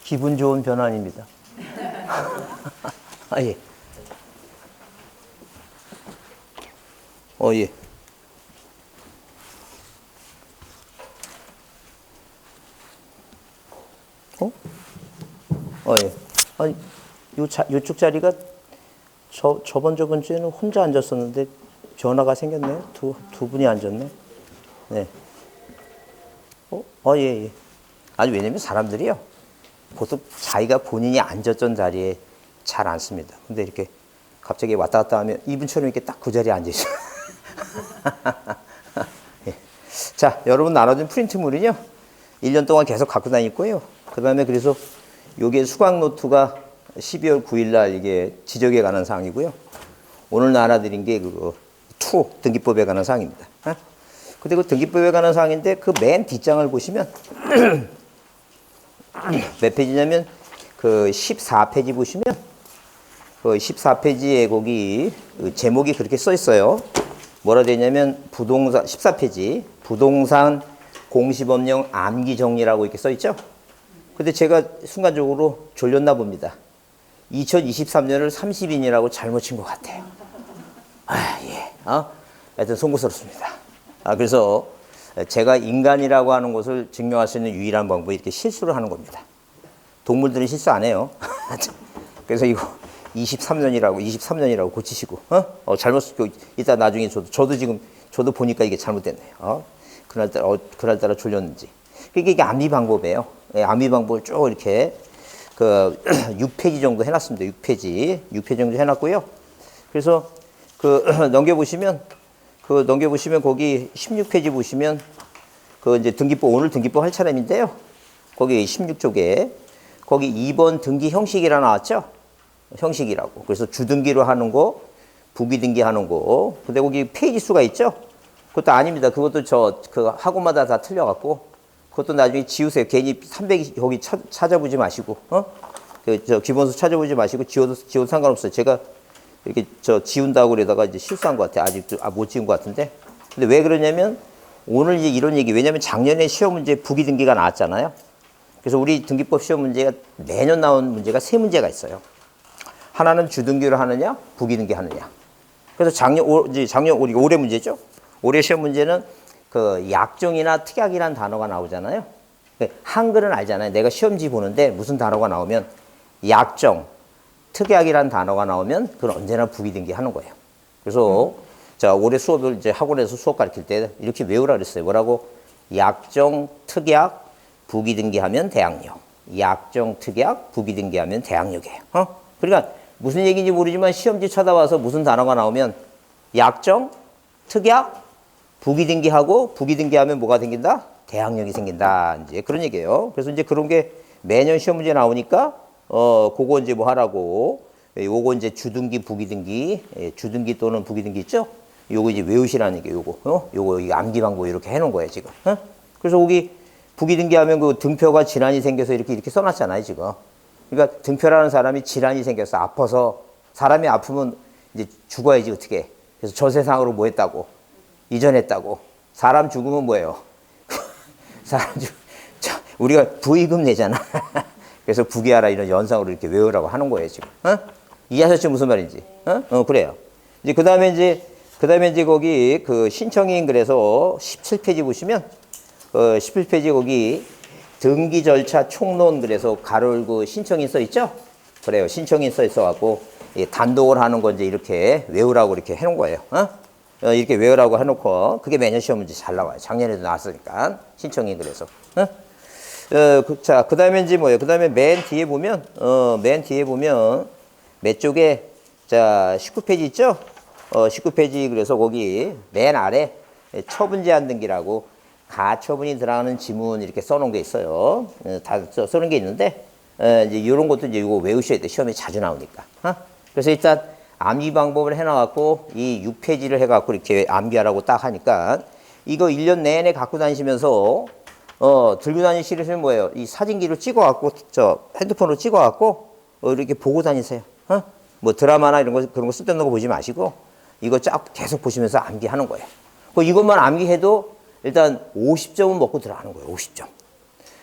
기분 좋은 변환입니다. 아, 예. 예. 예. 아니, 요쪽 자리가 저번 주에는 혼자 앉았었는데 변화가 생겼네요. 두 분이 앉았네. 네. 예. 아니, 왜냐면 사람들이요. 보통 자기가 본인이 앉았던 자리에 잘 앉습니다. 근데 이렇게 갑자기 왔다 갔다 하면 이분처럼 이렇게 딱 그 자리에 앉으셔요. 예. 자, 여러분 나눠준 프린트물은요. 1년 동안 계속 갖고 다녔고요. 그 다음에 그래서 요게 수강 노트가 12월 9일 날 이게 지적에 관한 사항이고요. 오늘 나눠드린 게 그거 등기법에 관한 사항입니다. 근데 그 등기법에 관한 사항인데 그 맨 뒷장을 보시면 몇 페이지냐면 그 14페이지 보시면 그 14페이지에 거기 그 제목이 그렇게 써 있어요. 뭐라 되냐면 부동산 14페이지 부동산 공시법령 암기 정리라고 이렇게 써 있죠. 근데 제가 순간적으로 졸렸나 봅니다. 2023년을 30인이라고 잘못 친 것 같아요. 예. 하여튼 송구스럽습니다. 그래서 제가 인간이라고 하는 것을 증명할 수 있는 유일한 방법이 이렇게 실수를 하는 겁니다. 동물들은 실수 안 해요. 그래서 이거 23년이라고 고치시고, 잘못, 이따 나중에 저도 보니까 이게 잘못됐네요. 그날따라 졸렸는지. 이게 암기 방법이에요. 예, 암기 방법을 쭉 이렇게, 6페이지 정도 해놨습니다. 6페이지 정도 해놨고요. 그래서, 넘겨보시면 거기 16페이지 보시면, 이제 오늘 등기법 할 차례인데요. 거기 16쪽에, 거기 2번 등기 형식이라 나왔죠? 형식이라고. 그래서 주등기로 하는 거, 부기등기 하는 거. 근데 거기 페이지 수가 있죠? 그것도 아닙니다. 그것도 학원마다 다 틀려갖고, 그것도 나중에 지우세요. 괜히 300이 거기 찾아보지 마시고, 기본수 찾아보지 마시고, 지워도 상관없어요. 제가 이렇게 지운다고 그러다가 이제 실수한 것 같아요. 아직도 못 지운 것 같은데. 근데 왜 그러냐면, 오늘 이제 이런 얘기, 왜냐면 작년에 시험 문제 부기등기가 나왔잖아요. 그래서 우리 등기법 시험 문제가 매년 나온 문제가 3문제가 있어요. 하나는 주등기로 하느냐, 부기등기 하느냐. 그래서 올해 문제죠. 올해 시험 문제는 약정이나 특약이라는 단어가 나오잖아요. 한글은 알잖아요. 내가 시험지 보는데 무슨 단어가 나오면 약정, 특약이라는 단어가 나오면 그건 언제나 부기등기 하는 거예요. 그래서 자, 올해 수업을 이제 학원에서 수업 가르칠 때 이렇게 외우라 그랬어요. 뭐라고? 약정, 특약, 부기등기하면 대항력. 약정, 특약, 부기등기하면 대항력이에요. 그러니까 무슨 얘기인지 모르지만 시험지 쳐다봐서 무슨 단어가 나오면 약정, 특약, 부기등기하고 부기등기하면 뭐가 생긴다? 대항력이 생긴다. 이제 그런 얘기예요. 그래서 이제 그런 게 매년 시험 문제 나오니까 그거 이제 뭐 하라고. 요거 이제 주등기, 부기등기, 주등기 또는 부기등기 있죠? 요거 이제 외우시라는 얘기예요. 요거 이 암기 방법 이렇게 해놓은 거예요 지금. 그래서 거기 부기등기하면 그 등표가 질환이 생겨서 이렇게 써놨잖아요 지금. 그러니까 등표라는 사람이 질환이 생겨서 아파서 사람이 아프면 이제 죽어야지 어떻게. 그래서 저 세상으로 뭐 했다고. 이전했다고. 사람 죽으면 뭐예요? 우리가 부의금 내잖아. 그래서 부기하라 이런 연상으로 이렇게 외우라고 하는 거예요, 지금. 이해하셨죠? 무슨 말인지. 그래요. 이제 그 다음에 이제 거기 신청인 그래서 17페이지 보시면, 17페이지 거기 등기 절차 총론 그래서 가로 열고 신청인 써 있죠? 그래요. 신청인 써 있어갖고, 단독을 하는 거 이제 이렇게 외우라고 이렇게 해놓은 거예요. 이렇게 외우라고 해놓고 그게 매년 시험 문제 잘 나와요. 작년에도 나왔으니까 신청이 그래서. 자, 그 다음에 이제 뭐예요? 그 다음에 맨 뒤에 보면 몇 쪽에 자 19페이지 있죠? 19페이지 그래서 거기 맨 아래 처분 제한 등기라고 가처분이 들어가는 지문 이렇게 써놓은 게 있어요. 다 써놓은 게 있는데 이제 이런 것도 이제 이거 외우셔야 돼. 시험에 자주 나오니까. 그래서 일단 암기 방법을 해놔갖고 이 6페이지를 해갖고 이렇게 암기하라고 딱 하니까 이거 1년 내내 갖고 다니시면서 들고 다니시려면 뭐예요? 이 사진기로 찍어갖고 핸드폰으로 찍어갖고 이렇게 보고 다니세요. 뭐 드라마나 이런 거 그런 거 쓸데없는 거 보지 마시고 이거 쫙 계속 보시면서 암기하는 거예요. 이것만 암기해도 일단 50점은 먹고 들어가는 거예요. 50점.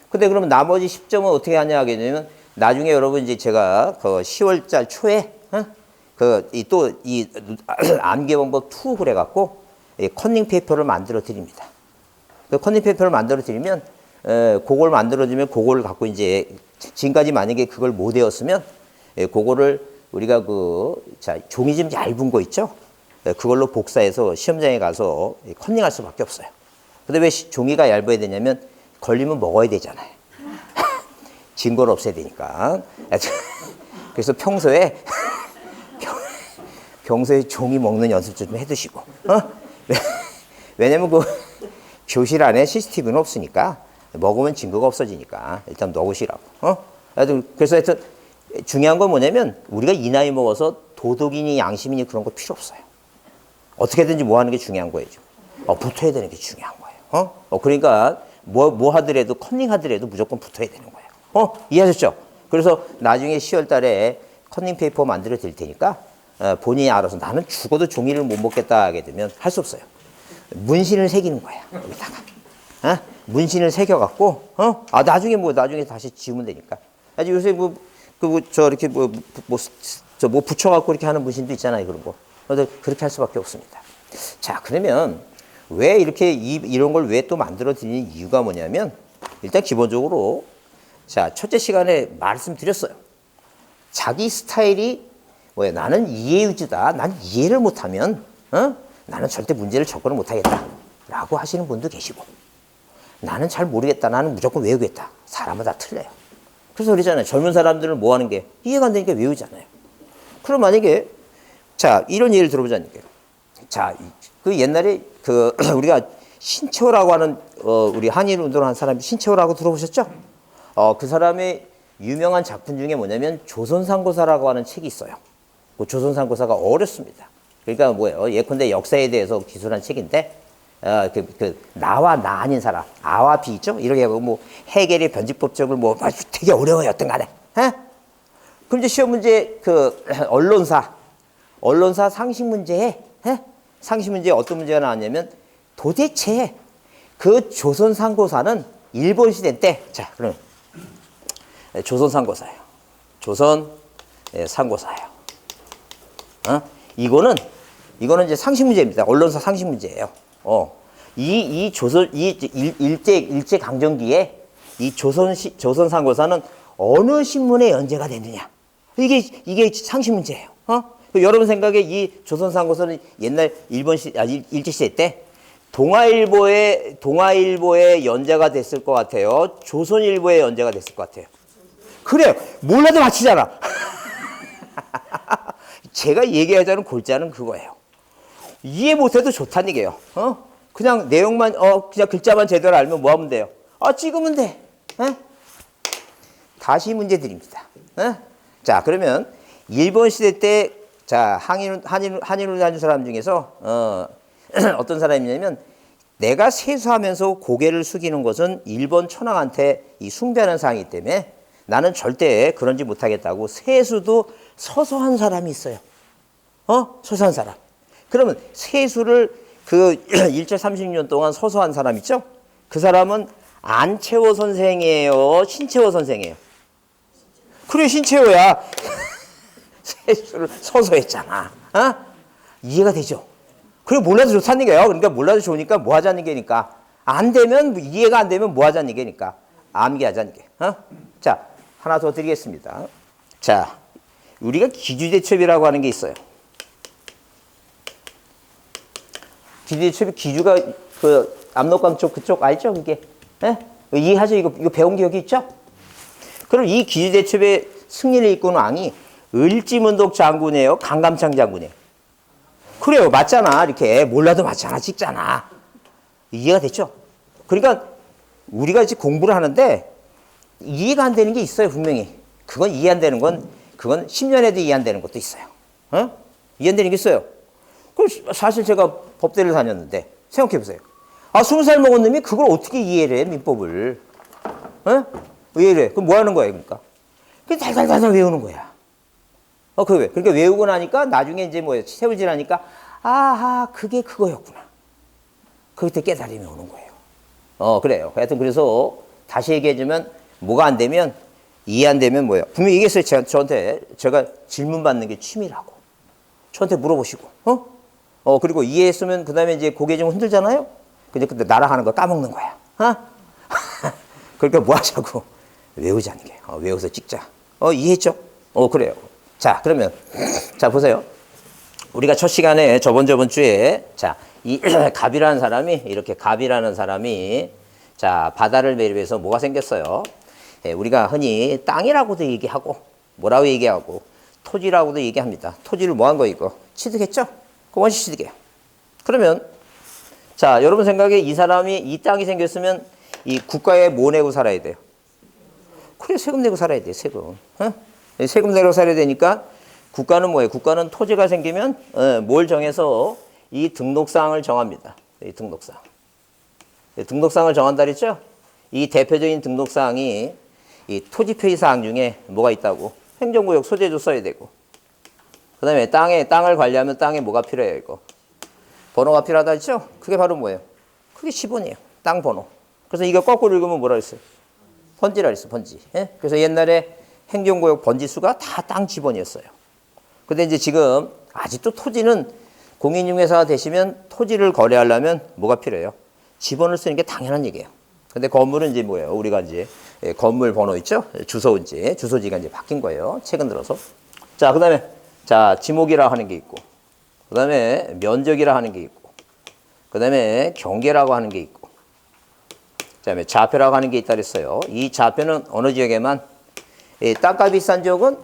근데 그러면 나머지 10점은 어떻게 하냐 하게 되면 나중에 여러분 이제 제가 그 10월달 초에 그또이 암기방법 2 그래갖고 컨닝 페이퍼를 만들어 드립니다. 그 컨닝 페이퍼를 만들어 드리면 그걸 만들어 주면 그걸 갖고 이제 지금까지 만약에 그걸 못 외웠으면 그거를 우리가 종이 좀 얇은 거 있죠? 그걸로 복사해서 시험장에 가서 컨닝할 수밖에 없어요. 근데 왜 종이가 얇아야 되냐면 걸리면 먹어야 되잖아요. 증거를 없애야 되니까. 그래서 평소에 종이 먹는 연습 좀 해두시고. 왜냐면 그 교실 안에 CCTV는 없으니까 먹으면 증거가 없어지니까 일단 넣으시라고. 그래서 하여튼 중요한 건 뭐냐면 우리가 이 나이 먹어서 도덕이니 양심이니 그런 거 필요 없어요. 어떻게든지 뭐 하는 게 중요한 거예요. 붙어야 되는 게 중요한 거예요. 그러니까 뭐 하더라도 컨닝 하더라도 무조건 붙어야 되는 거예요. 이해하셨죠? 그래서 나중에 10월 달에 컨닝 페이퍼 만들어 드릴 테니까 본인이 알아서 나는 죽어도 종이를 못 먹겠다 하게 되면 할 수 없어요. 문신을 새기는 거야. 여기다가. 문신을 새겨갖고, 나중에 다시 지우면 되니까. 아직 요새 이렇게 붙여갖고 이렇게 하는 문신도 있잖아요. 그런 거. 그렇게 할 수밖에 없습니다. 자, 그러면 왜 이렇게 이런 걸 왜 또 만들어 드리는 이유가 뭐냐면, 일단 기본적으로, 자, 첫째 시간에 말씀드렸어요. 자기 스타일이 뭐야, 나는 이해 위주다. 난 이해를 못하면, 나는 절대 문제를 접근을 못하겠다. 라고 하시는 분도 계시고, 나는 잘 모르겠다. 나는 무조건 외우겠다. 사람마다 틀려요. 그래서 그러잖아요. 젊은 사람들은 뭐 하는 게 이해가 안 되니까 외우잖아요. 그럼 만약에, 자, 이런 예를 들어보자니까요. 자, 그 옛날에 우리가 신채호라고 하는, 우리 한일 운동을 한 사람이 신채호라고 들어보셨죠? 그 사람의 유명한 작품 중에 뭐냐면 조선상고사라고 하는 책이 있어요. 그 조선상고사가 어렵습니다. 그러니까 뭐예요? 예컨대 역사에 대해서 기술한 책인데, 나와 나 아닌 사람, 아와 비 있죠? 이렇게 하고 뭐 해겔의 변직법적을 되게 어려워요, 여튼 간에. 그럼 이제 시험 문제 언론사 상식 문제에, 상식 문제에 어떤 문제가 나왔냐면 도대체 그 조선상고사는 일본 시대 때, 자, 그럼 조선상고사예요. 조선상고사예요. 이거는 이제 상식 문제입니다. 언론사 상식 문제예요. 일제 강점기에 이 조선상고사는 어느 신문에 연재가 됐느냐. 이게 상식 문제예요. 여러분 생각에 이 조선상고사는 옛날 일제시대 때 동아일보에 연재가 됐을 것 같아요. 조선일보에 연재가 됐을 것 같아요. 그래요. 몰라도 맞히잖아. 제가 얘기하자는 골자는 그거예요. 이해 못해도 좋다는 얘기예요. 그냥 내용만, 그냥 글자만 제대로 알면 뭐 하면 돼요? 찍으면 돼. 다시 문제 드립니다. 자, 그러면 일본 시대 때, 자, 한일을 다닌 사람 중에서, 어떤 사람이냐면, 내가 세수하면서 고개를 숙이는 것은 일본 천황한테 숭배하는 사항이기 때문에 나는 절대 그런지 못하겠다고 세수도 서서 한 사람이 있어요. 서서 한 사람. 그러면 세수를 일제 30년 동안 서서 한 사람 있죠? 그 사람은 안채호 선생이에요? 신채호 선생이에요? 그래, 신채호야. 세수를 서서 했잖아. 이해가 되죠? 그리고 몰라도 좋다는 얘기예요. 그러니까 몰라도 좋으니까 뭐 하자는 얘기니까. 안 되면, 이해가 안 되면 뭐 하자는 얘기니까. 암기하자는 얘기예요. 자, 하나 더 드리겠습니다. 자, 우리가 기주대첩이라고 하는 게 있어요. 기주대첩이 기주가 압록강 쪽 그쪽 알죠? 그게? 이해하죠? 이거 배운 기억이 있죠? 그럼 이 기주대첩의 승리를 이끈 왕이 을지문독 장군이에요? 강감창 장군이에요? 그래요. 맞잖아. 이렇게 몰라도 맞잖아. 찍잖아. 이해가 됐죠? 그러니까 우리가 이제 공부를 하는데 이해가 안 되는 게 있어요. 분명히. 그건 이해 안 되는 건 그건 10년에도 이해 안 되는 것도 있어요. 이해 안 되는 게 있어요. 사실 제가 법대를 다녔는데 생각해 보세요. 20살 먹은 놈이 그걸 어떻게 이해를 해? 민법을. 왜 이래? 그럼 뭐 하는 거야? 그러니까. 그냥 달달달달 외우는 거야. 왜? 그러니까 외우고 나니까 나중에 이제 세우질하니까 그게 그거였구나. 그때 깨달음이 오는 거예요. 그래요. 하여튼 그래서 다시 얘기해주면 뭐가 안 되면 이해 안 되면 뭐예요? 분명히 얘기했어요. 저한테 제가 질문 받는 게 취미라고. 저한테 물어보시고, 그리고 이해했으면 그 다음에 이제 고개 좀 흔들잖아요. 근데 나랑 하는 거 까먹는 거야. 그러니까 뭐 하자고 외우자는 게. 외워서 찍자. 이해했죠? 그래요. 자, 그러면 자 보세요. 우리가 첫 시간에 저번 주에 자, 이 갑이라는 사람이 이렇게 갑이라는 사람이 자, 바다를 매립해서 뭐가 생겼어요? 우리가 흔히 땅이라고도 얘기하고 뭐라고 얘기하고 토지라고도 얘기합니다. 토지를 뭐 한 거 이거? 취득했죠? 그 원시 취득이에요. 그러면 자, 여러분 생각에 이 사람이 이 땅이 생겼으면 이 국가에 뭐 내고 살아야 돼요? 그래, 세금 내고 살아야 돼, 세금. 세금 내고 살아야 되니까 국가는 뭐예요? 국가는 토지가 생기면 뭘 정해서 이 등록사항을 정합니다. 이 등록사항. 등록사항을 정한다 그랬죠? 이 대표적인 등록사항이 이 토지표시사항 중에 뭐가 있다고? 행정구역 소재조 써야 되고. 그 다음에 땅을 관리하면 땅에 뭐가 필요해요, 이거? 번호가 필요하다 했죠? 그게 바로 뭐예요? 그게 지번이에요. 땅 번호. 그래서 이거 거꾸로 읽으면 뭐라 그랬어요? 번지라 그랬어, 번지. 예? 그래서 옛날에 행정구역 번지수가 다 땅 지번이었어요. 근데 이제 지금 아직도 토지는 공인중개사가 되시면 토지를 거래하려면 뭐가 필요해요? 지번을 쓰는 게 당연한 얘기예요. 근데 건물은 이제 뭐예요? 우리가 이제 건물 번호 있죠? 주소지가 이제 바뀐 거예요. 최근 들어서. 자, 그 다음에 자, 지목이라 하는 게 있고, 그 다음에 면적이라 하는 게 있고, 그 다음에 경계라고 하는 게 있고, 그 다음에 좌표라고 하는 게 있다 그랬어요. 이 좌표는 어느 지역에만 땅값이 비싼 지역은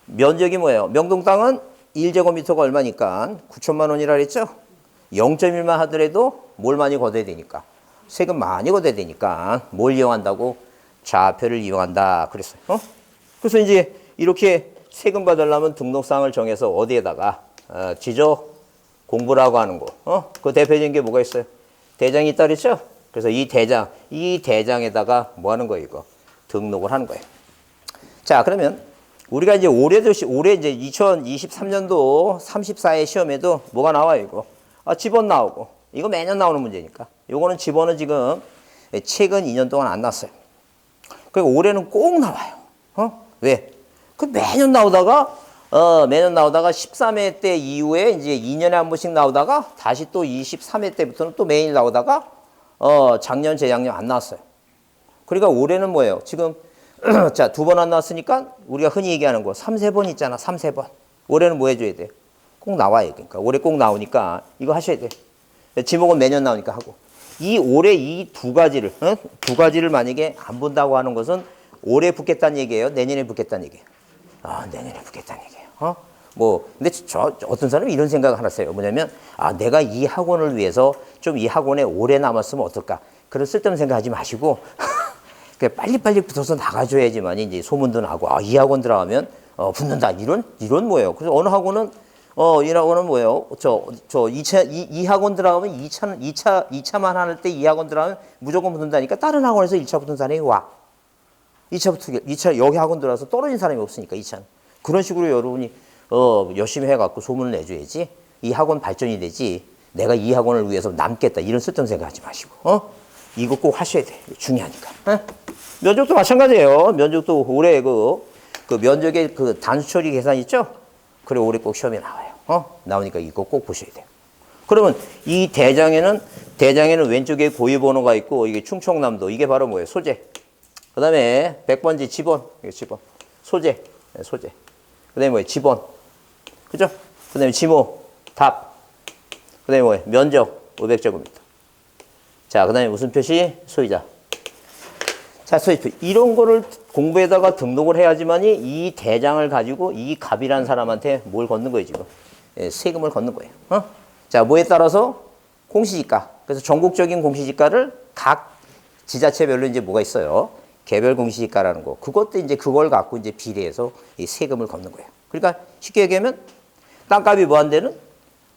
면적이 뭐예요? 명동 땅은 1제곱미터가 얼마니까 9천만 원이라 그랬죠? 0.1만 하더라도 뭘 많이 걷어야 되니까 세금 많이 걷어야 되니까 뭘 이용한다고? 좌표를 이용한다 그랬어요. 그래서 이제 이렇게 세금 받으려면 등록사항을 정해서 어디에다가 지적 공부라고 하는 거. 그 대표적인 게 뭐가 있어요? 대장이 있다 그랬죠? 그래서 이 대장에다가 뭐 하는 거예요, 이거? 등록을 하는 거예요. 자, 그러면 우리가 이제 올해 이제 2023년도 34회 시험에도 뭐가 나와요, 이거? 지번 나오고. 이거 매년 나오는 문제니까. 요거는 지번은 지금 최근 2년 동안 안 났어요. 그리고 올해는 꼭 나와요. 왜? 그 매년 나오다가 13회 때 이후에 이제 2년에 한 번씩 나오다가 다시 또 23회 때부터는 또 매일 나오다가 작년, 재작년 안 나왔어요. 그러니까 올해는 뭐예요? 지금 자, 2번 안 나왔으니까 우리가 흔히 얘기하는 거 3, 3번 있잖아. 3, 3번. 올해는 뭐 해줘야 돼? 꼭 나와요. 그러니까 올해 꼭 나오니까 이거 하셔야 돼. 지목은 매년 나오니까 하고. 올해 이 두 가지를 만약에 안 본다고 하는 것은 올해 붙겠다는 얘기예요? 내년에 붙겠다는 얘기예요? 내년에 붙겠다는 얘기예요. 근데 어떤 사람이 이런 생각을 하나 써요. 뭐냐면, 내가 이 학원을 위해서 좀 이 학원에 오래 남았으면 어떨까? 그런 쓸데없는 생각하지 마시고, 빨리빨리 붙어서 나가줘야지만 이제 소문도 나고, 이 학원 들어가면, 붙는다. 이런 뭐예요. 그래서 어느 학원은, 이 학원은 뭐예요? 이 학원 들어가면 2차만 할 때 이 학원 들어가면 무조건 붙는다니까 다른 학원에서 1차 붙은 사람이 와. 2차 여기 학원 들어와서 떨어진 사람이 없으니까 2차는. 그런 식으로 여러분이 열심히 해갖고 소문을 내줘야지 이 학원 발전이 되지 내가 이 학원을 위해서 남겠다 이런 쓸데없는 생각하지 마시고 이거 꼭 하셔야 돼. 중요하니까. 면적도 마찬가지예요. 면적도 올해 그 면적의 그 단수 처리 계산 있죠? 그래 올해 꼭 시험에 나와요. 나오니까 이거 꼭 보셔야 돼요. 그러면 이 대장에는 왼쪽에 고유번호가 있고 이게 충청남도 이게 바로 뭐예요? 소재. 그 다음에 100번지 지번. 이게 지번. 소재. 그 다음에 뭐예요? 지번. 그죠? 그 다음에 지모. 답. 그 다음에 뭐예요? 면적. 500제곱미터. 자, 그 다음에 무슨 표시? 소유자. 자, 소유표. 이런 거를 공부에다가 등록을 해야지만이 이 대장을 가지고 이 갑이라는 사람한테 뭘 걷는 거예요, 지금? 세금을 걷는 거예요. 자, 뭐에 따라서? 공시지가. 그래서 전국적인 공시지가를 각 지자체별로 이제 뭐가 있어요? 개별 공시지가라는 거. 그것도 이제 그걸 갖고 이제 비례해서 이 세금을 걷는 거예요. 그러니까 쉽게 얘기하면 땅값이 뭐 한 데는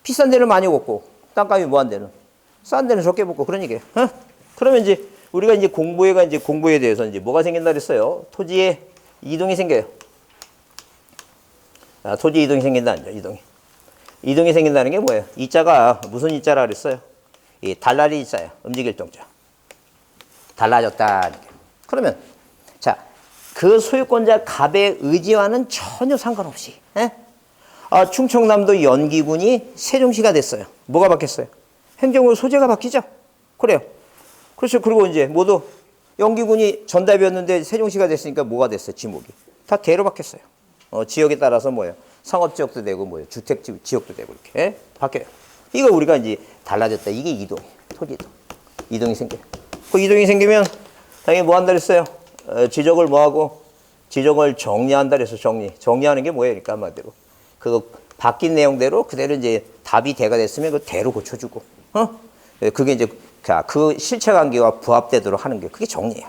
비싼 데는 많이 걷고 땅값이 뭐 한 데는 싼 데는 적게 걷고 그런 얘기예요. 그러면 이제 우리가 이제 공부에 대해서 이제 뭐가 생긴다 그랬어요? 토지에 이동이 생겨요. 토지 이동이 생긴다는 거죠. 이동이 생긴다는 게 뭐예요? 이자가 무슨 이자라 그랬어요? 이 달라리 이자예요. 움직일 동자. 달라졌다. 그러면 자, 그 소유권자 갑의 의지와는 전혀 상관없이 충청남도 연기군이 세종시가 됐어요. 뭐가 바뀌었어요? 행정으로 소재가 바뀌죠. 그래요. 그렇죠. 그리고 이제 모두 연기군이 전답이었는데 세종시가 됐으니까 뭐가 됐어요? 지목이 다 대로 바뀌었어요. 지역에 따라서 뭐예요? 상업지역도 되고 뭐예요? 주택지역도 되고 이렇게 바뀌어요. 이거 우리가 이제 달라졌다. 이게 이동, 토지이동. 이동이 생겨요. 그 이동이 생기면 당연히 뭐 한다 그랬어요? 지적을 뭐하고? 지적을 정리한다 그래서 정리하는 게 뭐예요? 그러니까 한마디로. 그 바뀐 내용대로 그대로 이제 답이 대가 됐으면 그 대로 고쳐주고. 그게 이제 그 실체관계와 부합되도록 하는 게 그게 정리예요.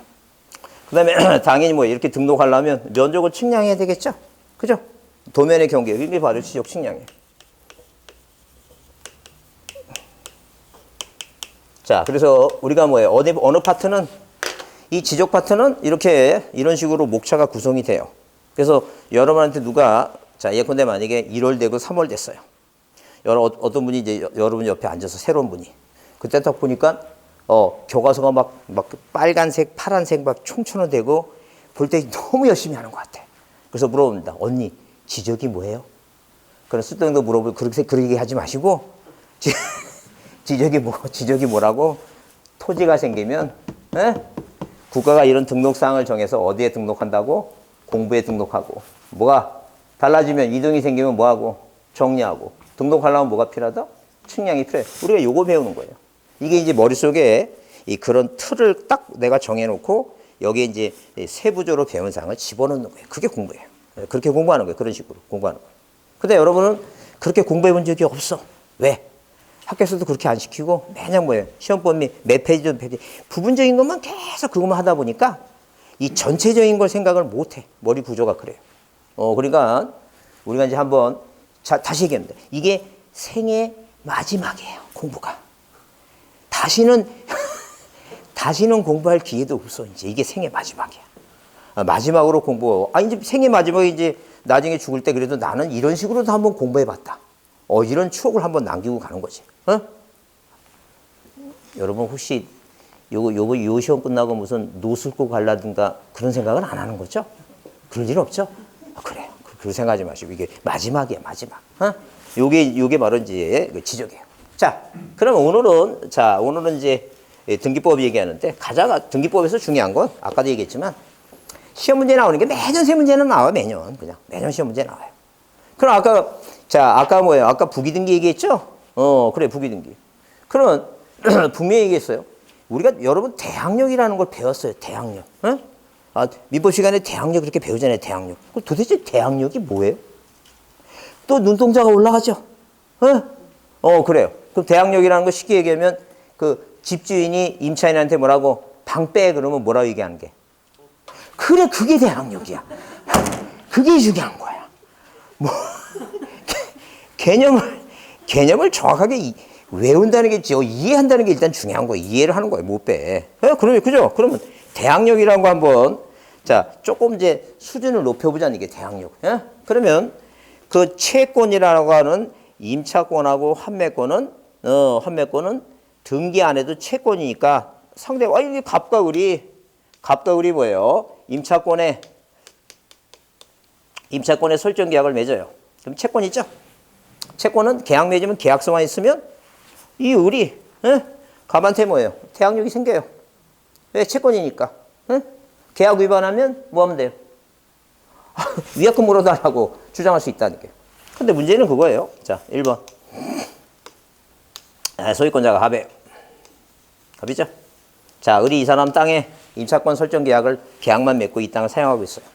그 다음에 당연히 뭐 이렇게 등록하려면 면적을 측량해야 되겠죠? 그죠? 도면의 경계. 이게 바로 지적 측량이에요. 자, 그래서 우리가 뭐예요? 어느 파트는, 이 지적 파트는 이런 식으로 목차가 구성이 돼요. 그래서 여러분한테 누가, 자, 예컨대 만약에 1월 되고 3월 됐어요. 어떤 분이 이제 여러분 옆에 앉아서 새로운 분이. 그때 딱 보니까, 교과서가 막 빨간색, 파란색 막 총천은 되고 볼 때 너무 열심히 하는 것 같아. 그래서 물어봅니다. 언니, 지적이 뭐예요? 그런 쓸데없는 거 물어보고 그렇게 하지 마시고, 지적이 뭐라고? 토지가 생기면, 국가가 이런 등록사항을 정해서 어디에 등록한다고? 공부에 등록하고. 뭐가 달라지면 이동이 생기면 뭐하고? 정리하고. 등록하려면 뭐가 필요하다? 측량이 필요해. 우리가 요거 배우는 거예요. 이게 이제 머릿속에 그런 틀을 딱 내가 정해놓고 여기에 이제 세부적으로 배운 사항을 집어넣는 거예요. 그게 공부예요. 그렇게 공부하는 거예요. 그런 식으로 공부하는 거예요. 근데 여러분은 그렇게 공부해 본 적이 없어. 왜? 학교에서도 그렇게 안 시키고 매년 뭐예요? 시험범위 몇 페이지 부분적인 것만 계속 그것만 하다 보니까 이 전체적인 걸 생각을 못해. 머리 구조가 그래요. 그러니까 우리가 이제 한번 다시 얘기합니다. 이게 생애 마지막이에요. 공부가. 다시는 공부할 기회도 없어. 이제 이게 생애 마지막이야. 마지막으로 공부. 이제 생애 마지막에 이제 나중에 죽을 때 그래도 나는 이런 식으로도 한번 공부해봤다. 이런 추억을 한번 남기고 가는 거지. 여러분 혹시 요 시험 끝나고 무슨 노 쓸고 갈라든가 그런 생각은 안 하는 거죠? 그럴 일 없죠? 그래요. 그렇게 생각하지 마시고 이게 마지막이야, 마지막. 요게 바로 이제 지적이에요. 자, 그럼 오늘은 이제 등기법 얘기하는데 등기법에서 중요한 건 아까도 얘기했지만 시험 문제 나오는 게 매년 세 문제는 나와요. 매년 시험 문제 나와요. 그럼 아까 뭐예요? 아까 부기등기 얘기했죠? 그래, 부기등기. 그러면 분명히 얘기했어요. 우리가 여러분 대항력이라는 걸 배웠어요. 대항력. 민법 시간에 대항력 그렇게 배우잖아요. 대항력. 그럼 도대체 대항력이 뭐예요? 또 눈동자가 올라가죠? 그래요. 그럼 대항력이라는 거 쉽게 얘기하면 그 집주인이 임차인한테 뭐라고 방 빼 그러면 뭐라고 얘기하는 게? 그래, 그게 대항력이야. 그게 중요한 거야. 개념을 정확하게 외운다는 게 이해한다는 게 일단 중요한 거예요. 이해를 하는 거예요. 못 빼. 그죠? 그러면 대항력이라는 거 한번 조금 이제 수준을 높여보자는 이게 대항력. 그러면 그 채권이라고 하는 임차권하고 환매권은 등기 안 해도 채권이니까 상대가 이게 갑과 을이 뭐예요? 임차권에 설정 계약을 맺어요. 그럼 채권 있죠? 채권은 계약 맺으면 계약서만 있으면 이 을이 갑한테 뭐예요? 대항력이 생겨요. 왜? 채권이니까. 계약 위반하면 뭐 하면 돼요? 위약금 물어달라고 주장할 수 있다니까요. 근데 문제는 그거예요. 자, 1번. 소유권자가 갑이죠? 자, 을이 이 사람 땅에 임차권 설정 계약만 맺고 이 땅을 사용하고 있어요.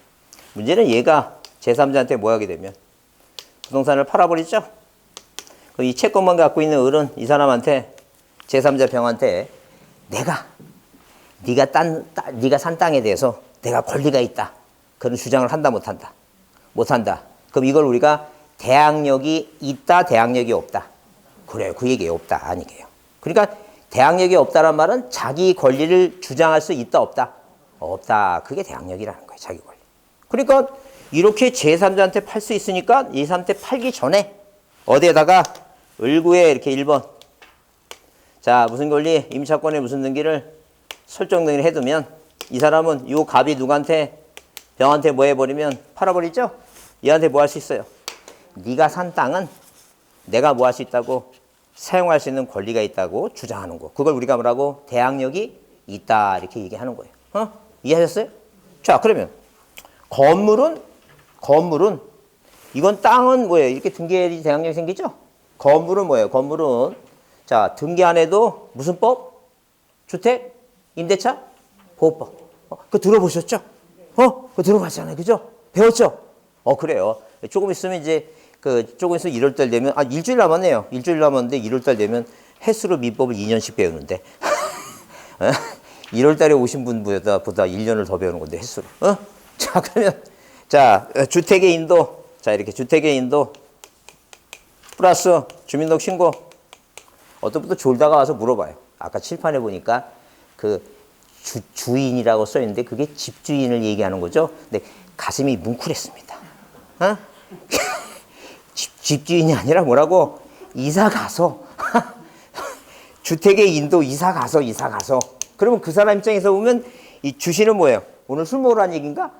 문제는 얘가 제3자한테 뭐 하게 되면 부동산을 팔아버리죠? 이 채권만 갖고 있는 을은 이 사람한테 제3자 병한테 네가 산 땅에 대해서 내가 권리가 있다. 그런 주장을 한다, 못한다? 못한다. 그럼 이걸 우리가 대항력이 있다, 대항력이 없다. 그래요. 그 얘기예요. 없다, 아니게요. 그러니까 대항력이 없다란 말은 자기 권리를 주장할 수 있다, 없다? 없다. 그게 대항력이라는 거예요. 자기 권리. 그러니까 이렇게 제3자한테 팔 수 있으니까 제3자한테 팔기 전에 어디에다가 을구에 이렇게 1번. 자, 무슨 권리? 임차권의 무슨 등기를 설정 등기를 해두면 이 사람은 요 갑이 누구한테 병한테 뭐 해버리면 팔아버리죠? 얘한테 뭐 할 수 있어요? 네가 산 땅은 내가 뭐 할 수 있다고 사용할 수 있는 권리가 있다고 주장하는 거. 그걸 우리가 뭐라고? 대항력이 있다 이렇게 얘기하는 거예요. 이해하셨어요? 자 그러면 건물은 이건 땅은 뭐예요? 이렇게 등기해야지 대항력이 생기죠? 건물은 뭐예요? 건물은 자 등기 안에도 무슨 법? 주택 임대차 보호법. 그거 들어보셨죠? 그거 들어봤잖아요, 그죠? 배웠죠? 그래요. 조금 있으면 이제 조금 있으면 1월달 되면 일주일 남았네요. 일주일 남았는데 1월달 되면 해수로 민법을 2년씩 배우는데 1월달에 오신 분보다 1년을 더 배우는 건데 해수로. 자 그러면 자 주택의 인도 자 이렇게 주택의 인도 플러스 주민등록 신고. 어떤 분도 졸다가 와서 물어봐요. 아까 칠판에 보니까 그 주인이라고 써 있는데 그게 집주인을 얘기하는 거죠. 근데 가슴이 뭉클했습니다. 집주인이 아니라 뭐라고? 이사 가서 주택의 인도 이사 가서 그러면 그 사람 입장에서 보면 이 주신은 뭐예요? 오늘 술 먹으라는 얘기인가?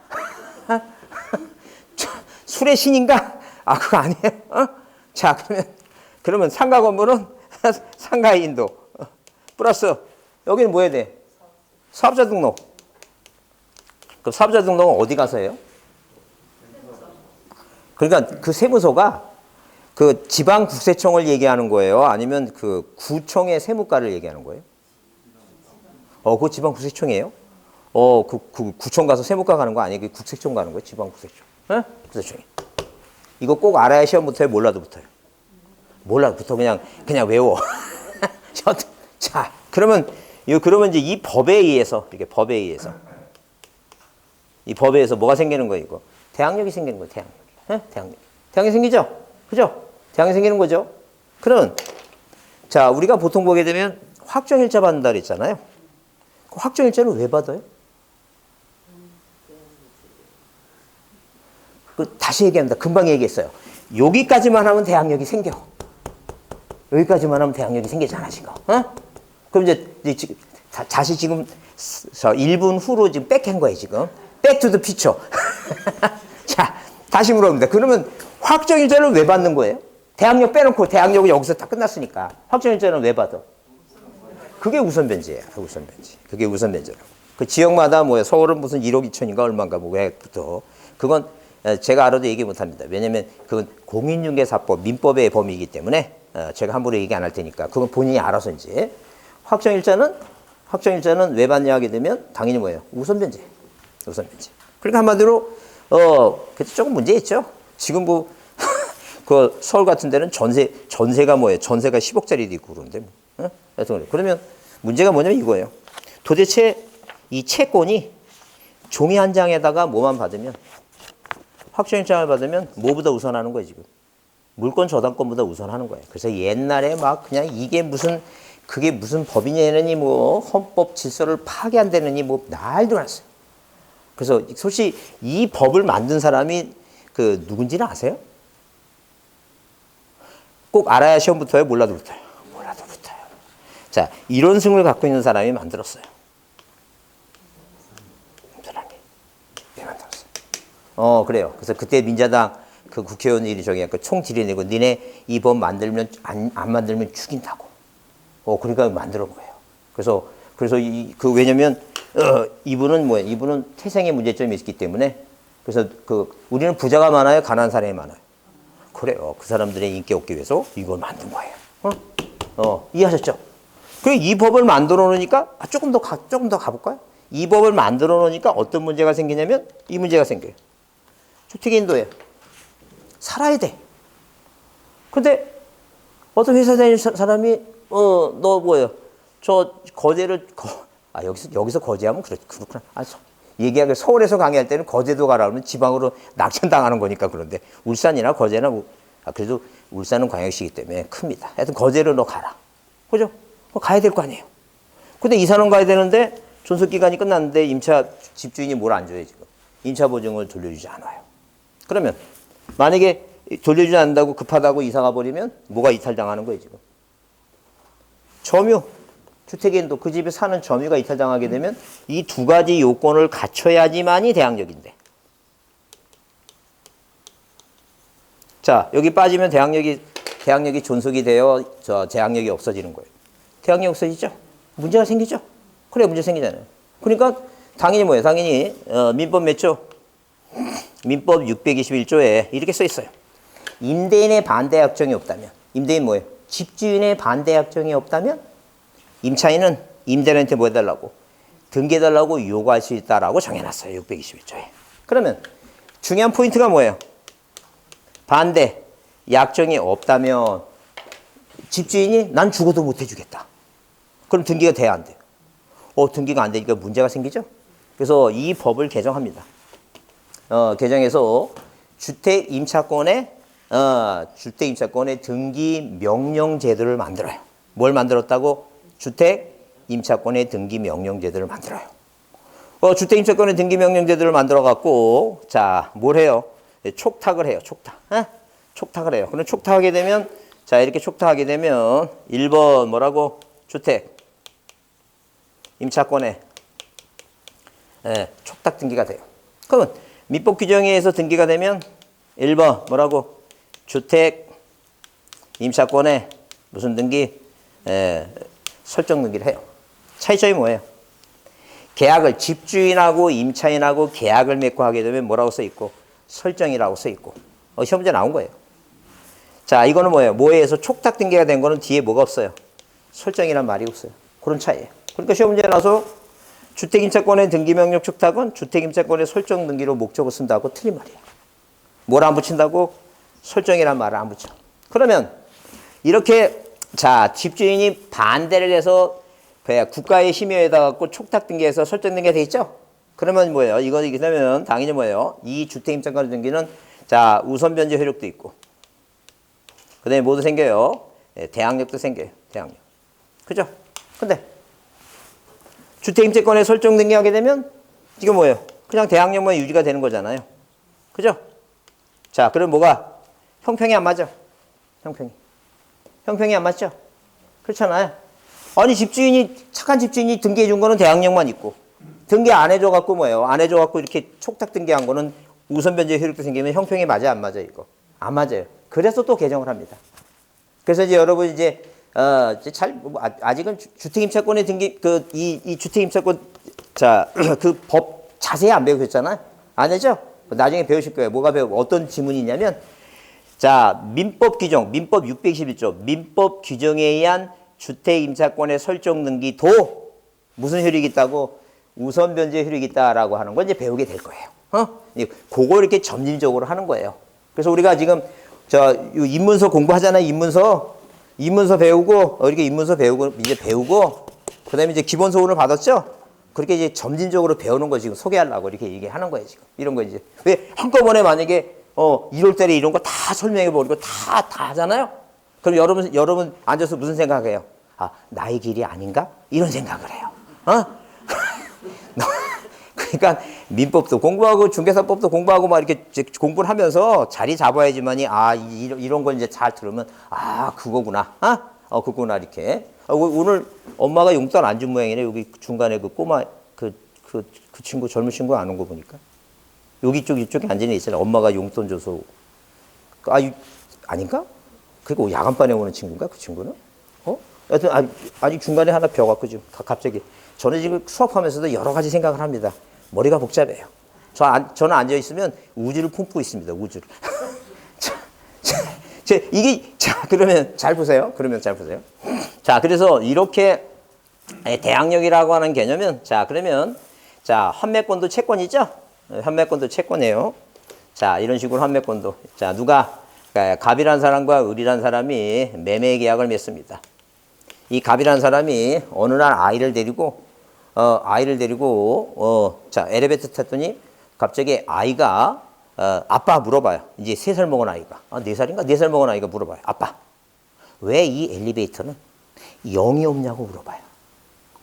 술의 신인가? 그거 아니에요? 자 그러면 상가 건물은 상가의 인도 플러스 여기는 뭐 해야 돼? 사업자 등록. 그럼 사업자 등록은 어디 가서 해요? 그러니까 그 세무서가 그 지방국세청을 얘기하는 거예요? 아니면 그 구청의 세무과를 얘기하는 거예요? 그거 지방국세청이에요? 그 구청 가서 세무과 가는 거 아니에요? 그 국세청 가는 거예요? 지방국세청. 국세청이. 이거 꼭 알아야 시험 붙어요? 몰라도 붙어요? 몰라도 붙어. 그냥 외워. 자, 그러면 이제 이 법에 의해서, 이렇게 법에 의해서. 이 법에 의해서 뭐가 생기는 거예요, 이거? 대항력이 생기는 거예요, 대항력. 대항력이 생기죠? 그죠? 대항력이 생기는 거죠? 그러면, 자, 우리가 보통 보게 되면 확정일자 받는다 그랬잖아요. 그 확정일자를 왜 받아요? 다시 얘기합니다. 금방 얘기했어요. 여기까지만 하면 대항력이 생겨. 여기까지만 하면 대항력이 생기잖아, 지금. 그럼 이제 다시 지금 1분 후로 지금 백한 거예요, 지금. Back to the future. 자, 다시 물어봅니다. 그러면 확정일자를 왜 받는 거예요? 대항력 빼놓고 대항력은 여기서 다 끝났으니까. 확정일자는 왜 받아? 그게 우선변제예요. 우선변제. 그게 우선변제라고. 그 지역마다 뭐예요? 서울은 무슨 1억 2천인가 얼마인가 뭐 왜부터. 그건 제가 알아도 얘기 못 합니다. 왜냐면 그건 공인중개사법, 민법의 범위이기 때문에 제가 함부로 얘기 안 할 테니까 그건 본인이 알아서 이제 확정일자는 왜 받냐 하게 되면 당연히 뭐예요? 우선변제. 그러니까 한마디로 그때 조금 문제 있죠. 지금 그 서울 같은 데는 전세가 뭐예요? 전세가 10억짜리도 있고 그런데 뭐. 그러면 문제가 뭐냐면 이거예요. 도대체 이 채권이 종이 한 장에다가 뭐만 받으면 확정일자를 받으면 뭐보다 우선하는 거예요, 지금. 물권 저당권보다 우선하는 거예요. 그래서 옛날에 막 그냥 그게 무슨 법이냐느니 뭐 헌법 질서를 파괴한다느니 뭐 난리도 났어요. 그래서 솔직히 이 법을 만든 사람이 누군지는 아세요? 꼭 알아야 시험 붙어요? 몰라도 붙어요? 몰라도 붙어요. 자, 이론승을 갖고 있는 사람이 만들었어요. 그래요. 그래서 그때 민자당 그 국회의원들이 총 질의내고 니네 이 법 만들면 안 만들면 죽인다고. 그러니까 만들어 거예요. 그래서 왜냐면 이분은 태생의 문제점이 있기 때문에 그래서 우리는 부자가 많아요, 가난한 사람이 많아요. 그래요. 그 사람들의 인기 얻기 위해서 이걸 만든 거예요. 이해하셨죠? 그리고 이 법을 만들어 놓으니까 조금 더 가볼까요? 이 법을 만들어 놓으니까 어떤 문제가 생기냐면 이 문제가 생겨요. 주택의 인도예요. 살아야 돼. 근데 어떤 회사 다니는 사람이 너 뭐예요? 저 거제를 여기서 거제하면 그렇구나. 얘기하기 서울에서 강의할 때는 거제도 가라 그러면 지방으로 낙천당하는 거니까 그런데 울산이나 거제나 그래도 울산은 광역시이기 때문에 큽니다. 하여튼 거제로 너 가라. 그죠? 가야 될 거 아니에요. 근데 이사는 가야 되는데 존속 기간이 끝났는데 임차 집주인이 뭘 안 줘요, 지금. 임차 보증을 돌려주지 않아요. 그러면 만약에 돌려주지 않는다고 급하다고 이사가 버리면 뭐가 이탈당하는 거예요, 지금. 점유. 주택인도 그 집에 사는 점유가 이탈당하게 되면 이 두 가지 요건을 갖춰야지만이 대항력인데. 자, 여기 빠지면 대항력이 존속이 되어 제항력이 없어지는 거예요. 대항력이 없어지죠? 문제가 생기죠? 그래, 문제 생기잖아요. 그러니까 당연히 뭐예요? 당연히 민법 몇 조? 민법 621조에 이렇게 써 있어요. 임대인의 반대 약정이 없다면, 임대인 뭐예요? 집주인의 반대 약정이 없다면 임차인은 임대인한테 뭐 해달라고? 등기해달라고 요구할 수 있다라고 정해놨어요. 621조에. 그러면 중요한 포인트가 뭐예요? 반대 약정이 없다면 집주인이 난 죽어도 못 해주겠다. 그럼 등기가 돼야 안 돼요. 등기가 안 되니까 문제가 생기죠? 그래서 이 법을 개정합니다. 개정해서 주택임차권의 등기 명령 제도를 만들어요. 뭘 만들었다고? 주택임차권의 등기 명령 제도를 만들어요. 주택임차권의 등기 명령 제도를 만들어 갖고 자, 뭘 해요? 촉탁을 해요. 촉탁을 해요. 그럼 촉탁하게 되면 자, 이렇게 촉탁하게 되면 1번 뭐라고? 주택 임차권에 촉탁 등기가 돼요. 그러면 민법 규정에 의해서 등기가 되면 1번 뭐라고? 주택 임차권에 무슨 등기? 설정 등기를 해요. 차이점이 뭐예요? 계약을 집주인하고 임차인하고 계약을 맺고 하게 되면 뭐라고 써 있고? 설정이라고 써 있고. 시험 문제 나온 거예요. 자, 이거는 뭐예요? 뭐에 의해서 촉탁 등기가 된 거는 뒤에 뭐가 없어요? 설정이란 말이 없어요. 그런 차이예요. 그러니까 시험 문제에 나와서 주택임차권의 등기명령 촉탁은 주택임차권의 설정 등기로 목적을 쓴다고 틀린 말이에요. 뭘 안 붙인다고? 설정이란 말을 안 붙여. 그러면 이렇게 자, 집주인이 반대를 해서 국가의 심의에 갖고 촉탁 등기해서 설정 등기가 돼 있죠? 그러면 뭐예요? 이게 되면 당연히 뭐예요? 이 주택임차권 등기는 자, 우선 변제 효력도 있고 그다음에 뭐도 생겨요? 대항력도 생겨요. 대항력. 그죠? 근데 주택임차권에 설정 등기하게 되면 이거 뭐예요? 그냥 대항력만 유지가 되는 거잖아요. 그죠? 자, 그럼 뭐가? 형평이 안 맞아. 형평이 안 맞죠? 그렇잖아요. 아니, 착한 집주인이 등기해 준 거는 대항력만 있고, 등기 안 해줘 갖고 뭐예요? 안 해줘 갖고 이렇게 촉탁 등기한 거는 우선 변제 효력도 생기면 형평이 맞아, 안 맞아, 이거? 안 맞아요. 그래서 또 개정을 합니다. 그래서 이제 여러분 아직은 주택임차권의 등기, 이 주택임차권, 자, 그 법 자세히 안 배우셨잖아요? 아니죠? 나중에 배우실 거예요. 어떤 지문이 있냐면, 자, 민법 규정, 민법 621조, 민법 규정에 의한 주택임차권의 설정 등기도 무슨 효력이 있다고? 우선 변제 효력이 있다라고 하는 걸 이제 배우게 될 거예요. 그거 이렇게 점진적으로 하는 거예요. 그래서 우리가 지금, 입문서 공부하잖아요, 입문서 배우고, 이렇게 입문서 배우고, 그 다음에 이제 기본소원을 받았죠? 그렇게 이제 점진적으로 배우는 거 지금 소개하려고 이렇게 얘기하는 거예요, 지금. 이런 거 이제. 왜 한꺼번에 만약에, 1월 달에 이런 거 다 설명해 버리고 다 하잖아요? 그럼 여러분 앉아서 무슨 생각해요? 아, 나의 길이 아닌가? 이런 생각을 해요. 그러니까 민법도 공부하고 중개사법도 공부하고 막 이렇게 공부를 하면서 자리 잡아야지만이 이런 걸 이제 잘 들으면 그거구나. 그거구나 이렇게. 오늘 엄마가 용돈 안 준 모양이네. 여기 중간에 그 꼬마 그 친구 젊은 친구 안 온 거 보니까. 여기 이쪽에 앉은 애 있잖아요. 엄마가 용돈 줘서. 아닌가? 그리고 야간반에 오는 친구인가? 그 친구는? 여튼 아직 중간에 하나 벼갖고 지금 갑자기. 저는 지금 수업하면서도 여러 가지 생각을 합니다. 머리가 복잡해요. 저는 앉아있으면 우주를 품고 있습니다. 우주를. 그러면 잘 보세요. 자, 그래서 이렇게 대항력이라고 하는 개념은 그러면 환매권도 채권이죠? 환매권도 채권이에요. 자, 이런 식으로 환매권도. 자, 누가 갑이라는 사람과 을이라는 사람이 매매 계약을 맺습니다. 이 갑이라는 사람이 어느 날 아이를 데리고 자, 엘리베이터 탔더니 갑자기 아이가 아빠 물어봐요. 이제 3살 먹은 아이가. 4살인가? 4살 먹은 아이가 물어봐요. 아빠, 왜 이 엘리베이터는 0이 없냐고 물어봐요.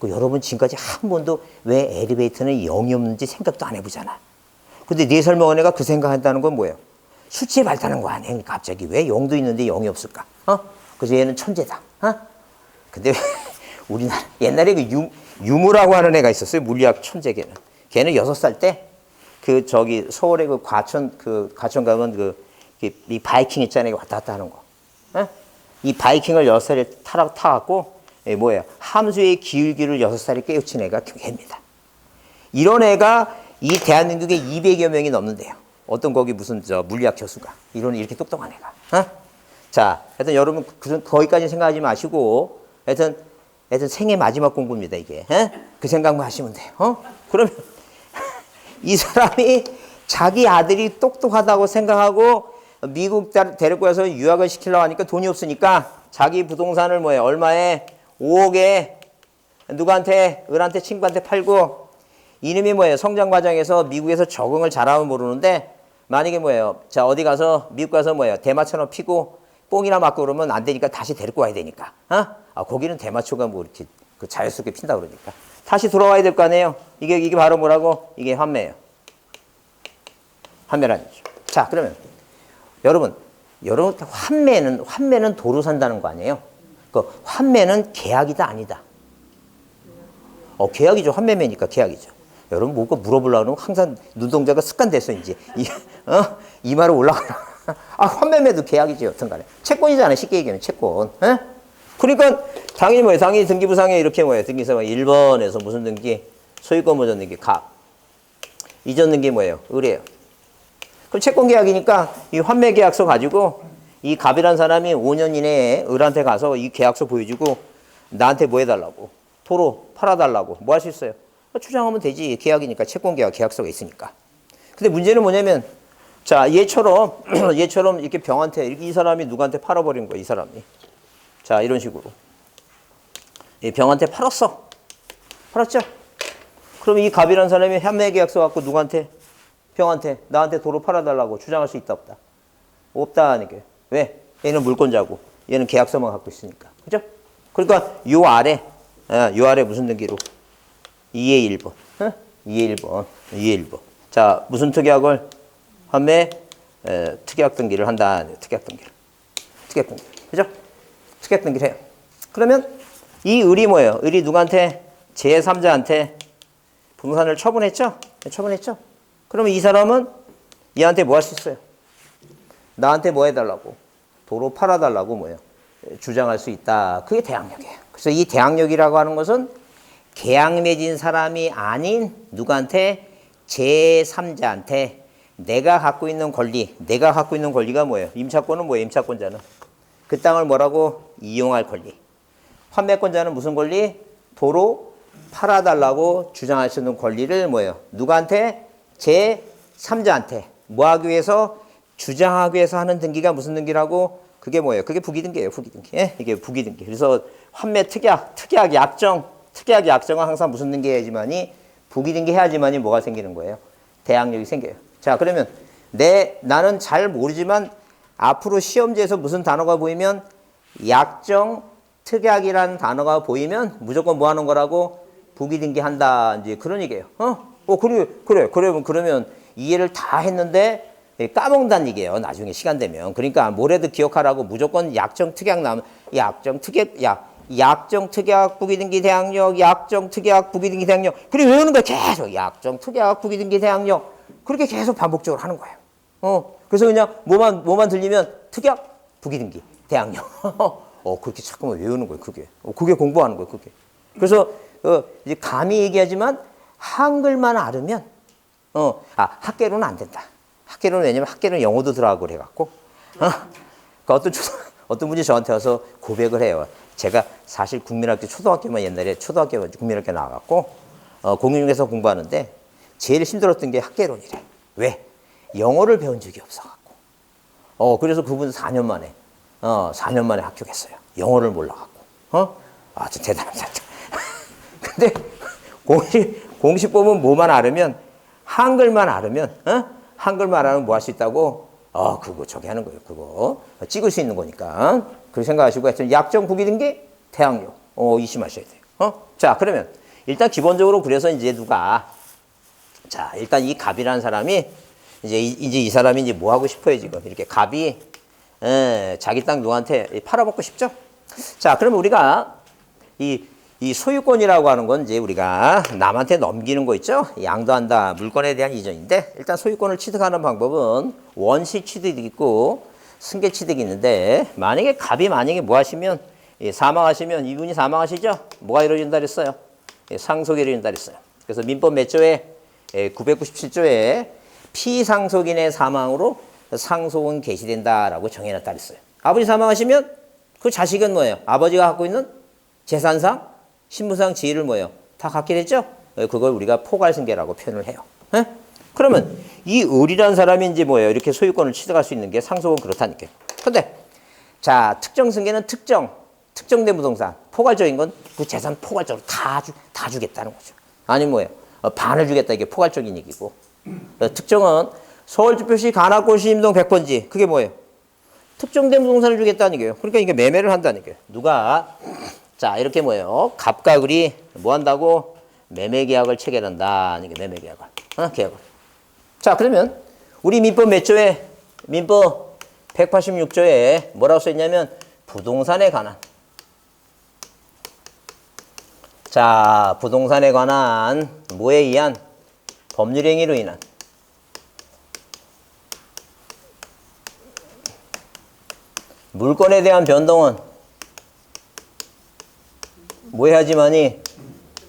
여러분 지금까지 한 번도 왜 엘리베이터는 0이 없는지 생각도 안 해보잖아. 근데 4살 먹은 애가 그 생각한다는 건 뭐예요? 수치에 밝다는 거 아니에요? 갑자기 왜 0도 있는데 0이 없을까? 그래서 얘는 천재다. 근데 우리나라 옛날에 그 유무라고 하는 애가 있었어요. 물리학 천재 걔는. 걔는 6살 때 그 저기 서울에 그 과천 가면 이 바이킹 있잖아요. 왔다 갔다 하는 거. 어? 이 바이킹을 6살에 타갖고 뭐예요? 함수의 기울기를 6살에 깨우친 애가 걔입니다. 이런 애가 이 대한민국에 200여 명이 넘는데요. 어떤 거기 무슨 저 물리학 교수가 이렇게 똑똑한 애가. 어? 자, 하여튼 여러분 거기까지 생각하지 마시고 하여튼 생애 마지막 공부입니다 이게. 에? 그 생각만 하시면 돼요. 그러면 이 사람이 자기 아들이 똑똑하다고 생각하고 미국 데리고 와서 유학을 시키려고 하니까 돈이 없으니까 자기 부동산을 뭐예요? 얼마에? 5억에 누구한테? 을한테 친구한테 팔고 이놈이 뭐예요? 성장 과정에서 미국에서 적응을 잘하면 모르는데 만약에 뭐예요? 자 어디 가서 미국 가서 뭐예요? 대마초나 피고 뽕이나 맞고 그러면 안 되니까 다시 데리고 와야 되니까. 거기는 대마초가 뭐 이렇게 그 자연스럽게 핀다 그러니까. 다시 돌아와야 될 거 아니에요? 이게 바로 뭐라고? 이게 환매예요. 환매라는 거죠. 자, 그러면 여러분 환매는 도로 산다는 거 아니에요? 그 환매는 계약이다 아니다. 계약이죠. 환매매니까 계약이죠. 여러분 뭐가 물어보려고 하면 항상 눈동자가 습관됐어 이제. 이 말을 올라가라. 환매매도 계약이지 여튼간에. 채권이잖아요. 쉽게 얘기하면 채권. 에? 그러니까 당연히 뭐예요? 당연히 등기부상에 이렇게 뭐예요? 등기부상 1번에서 무슨 등기? 소유권 보전 등기 갑. 이전 등기 뭐예요? 을이에요. 그럼 채권 계약이니까 이 환매 계약서 가지고 이 갑이라는 사람이 5년 이내에 을한테 가서 이 계약서 보여주고 나한테 뭐 해달라고? 도로 팔아달라고. 뭐 할 수 있어요? 주장하면 되지. 계약이니까 채권 계약 계약서가 있으니까. 근데 문제는 뭐냐면 자 얘처럼 이렇게 병한테 이렇게 이 사람이 누구한테 팔아버린 거야 이 사람이. 자 이런 식으로 이 병한테 팔았어. 팔았죠? 그럼 이 갑이라는 사람이 환매 계약서 갖고 누구한테? 병한테 나한테 도로 팔아달라고 주장할 수 있다 없다? 없다 하니까. 왜? 얘는 물권자고 얘는 계약서만 갖고 있으니까. 그죠? 그러니까 요 아래 무슨 등기로? 2의 1번. 2의 1번. 2의 1번. 자, 무슨 특약을? 환매 특약 등기를 한다. 특약 등기. 그죠? 특약 등기를 해요. 그러면 이 을이 뭐예요? 을이 누구한테? 제3자한테 부동산을 처분했죠? 처분했죠? 그러면 이 사람은 얘한테 뭐 할 수 있어요? 나한테 뭐 해달라고? 도로 팔아달라고 뭐예요? 주장할 수 있다. 그게 대항력이에요. 그래서 이 대항력이라고 하는 것은 계약 맺은 사람이 아닌 누구한테? 제3자한테 내가 갖고 있는 권리가 뭐예요? 임차권은 뭐예요? 임차권자는 그 땅을 뭐라고? 이용할 권리. 환매권자는 무슨 권리? 도로 팔아달라고 주장할 수 있는 권리를 뭐예요? 누구한테? 제3자한테 뭐 하기 위해서? 주장하기 위해서 하는 등기가 무슨 등기라고? 그게 뭐예요? 그게 부기등기예요. 부기등기. 예? 이게 부기등기. 그래서 환매 특약 약정은 항상 무슨 등기 해야지만이 부기등기 해야지만이 뭐가 생기는 거예요? 대항력이 생겨요. 자, 그러면 나는 잘 모르지만 앞으로 시험지에서 무슨 단어가 보이면 약정 특약이라는 단어가 보이면 무조건 뭐 하는 거라고? 부기등기 한다. 이제 그런 얘기예요. 그래. 그러면 이해를 다 했는데 까먹는다는 얘기예요. 나중에 시간 되면. 그러니까 뭐래도 기억하라고 무조건 약정 특약 나오면 약정 특약 부기등기 대항력, 약정 특약 부기등기 대항력. 그래 외우는 거야. 계속 약정 특약 부기등기 대항력. 그렇게 계속 반복적으로 하는 거예요. 그래서 그냥 뭐만 들리면 특약 부기등기 대항력. 그렇게 자꾸만 외우는 거예요. 그게 공부하는 거예요. 그게. 그래서 이제 감히 얘기하지만 한글만 알으면 학계로는 안 된다. 학계로는 왜냐면 학계로는 영어도 들어가고 그래갖고 그러니까 어떤 분이 저한테 와서 고백을 해요. 제가 사실 국민학교 옛날에 초등학교 국민학교 나와갖고 공인중개사 공부하는데 제일 힘들었던 게 학계론이래. 왜? 영어를 배운 적이 없어갖고. 그래서 그분 4년 만에 합격했어요. 영어를 몰라갖고. 좀 대단합니다. 근데 공식 보면 뭐만 알으면 한글만 알으면 뭐 할 수 있다고? 그거 저기 하는 거예요. 그거 찍을 수 있는 거니까. 그렇게 생각하시고 하여튼 약정 부기등기 대항력 이심하셔야 돼요. 자, 그러면 일단 기본적으로 그래서 이제 일단 이 갑이라는 사람이 이제 이 사람이 이제 뭐 하고 싶어요, 지금. 이렇게 갑이 자기 땅 누구한테 팔아먹고 싶죠? 자, 그러면 우리가 이 이 소유권이라고 하는 건 이제 우리가 남한테 넘기는 거 있죠? 양도한다, 물건에 대한 이전인데 일단 소유권을 취득하는 방법은 원시 취득이 있고 승계 취득이 있는데 만약에 갑이 뭐 하시면 사망하시면 이분이 사망하시죠? 뭐가 이루어진다 그랬어요? 상속이 이루어진다 그랬어요. 그래서 민법 몇 조에 997조에 피상속인의 사망으로 상속은 개시된다라고 정해놨다 그랬어요. 아버지 사망하시면 그 자식은 뭐예요? 아버지가 갖고 있는 재산상, 신분상 지위를 뭐예요? 다 갖게 됐죠? 그걸 우리가 포괄승계라고 표현을 해요. 에? 그러면 이 을이라는 사람이 이제 뭐예요? 이렇게 소유권을 취득할 수 있는 게 상속은 그렇다니까요. 근데 자, 특정승계는 특정된 부동산, 포괄적인 건 그 재산 포괄적으로 다 주겠다는 거죠. 아니 뭐예요? 반을 주겠다 이게 포괄적인 얘기고. 특정은 서울주표시 관악구시 임동 100번지 그게 뭐예요? 특정된 부동산을 주겠다는 얘기예요. 그러니까 이게 매매를 한다는 얘기예요. 누가 자 이렇게 뭐예요? 갑과 을이 뭐 한다고? 매매 계약을 체결한다. 이게 매매 계약을. 계약을. 자 그러면 우리 민법 몇 조에 민법 186조에 뭐라고 써 있냐면 부동산에 관한 자, 부동산에 관한 뭐에 의한 법률행위로 인한 물건에 대한 변동은 뭐 해야지만이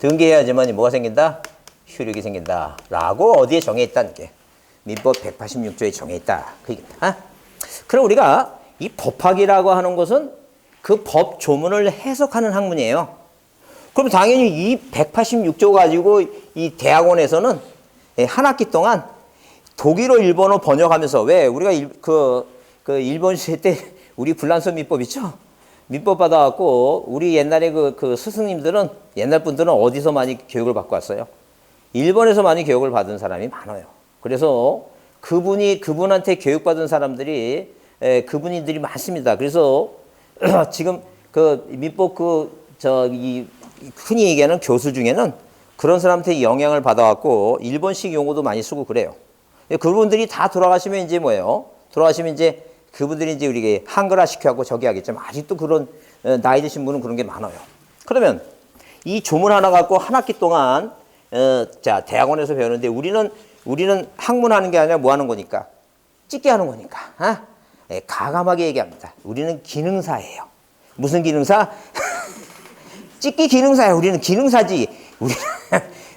등기해야지만이 뭐가 생긴다? 효력이 생긴다. 라고 어디에 정해 있다는 게 민법 186조에 정해 있다. 그 얘기입니다. 그럼 우리가 이 법학이라고 하는 것은 그 법 조문을 해석하는 학문이에요. 그럼 당연히 이 186조 가지고 이 대학원에서는 한 학기 동안 독일어, 일본어 번역하면서 왜 우리가 그 일본 시대 때 우리 불란서 민법 있죠? 민법 받아갖고 우리 옛날에 그 스승님들은 옛날 분들은 어디서 많이 교육을 받고 왔어요? 일본에서 많이 교육을 받은 사람이 많아요. 그래서 그분한테 교육받은 사람들이 그분들이 많습니다. 그래서 지금 그 민법 흔히 얘기하는 교수 중에는 그런 사람한테 영향을 받아갖고 일본식 용어도 많이 쓰고 그래요. 그분들이 다 돌아가시면 이제 뭐예요? 돌아가시면 이제 그분들이 이제 우리가 한글화 시켜갖고 저기 하겠지만 아직도 그런 나이 드신 분은 그런 게 많아요. 그러면 이 조문 하나 갖고 한 학기 동안 자 대학원에서 배우는데 우리는 학문하는 게 아니라 뭐 하는 거니까 찍게 하는 거니까 가감하게 얘기합니다. 우리는 기능사예요. 무슨 기능사? 찍기 기능사야. 우리는 기능사지. 우리는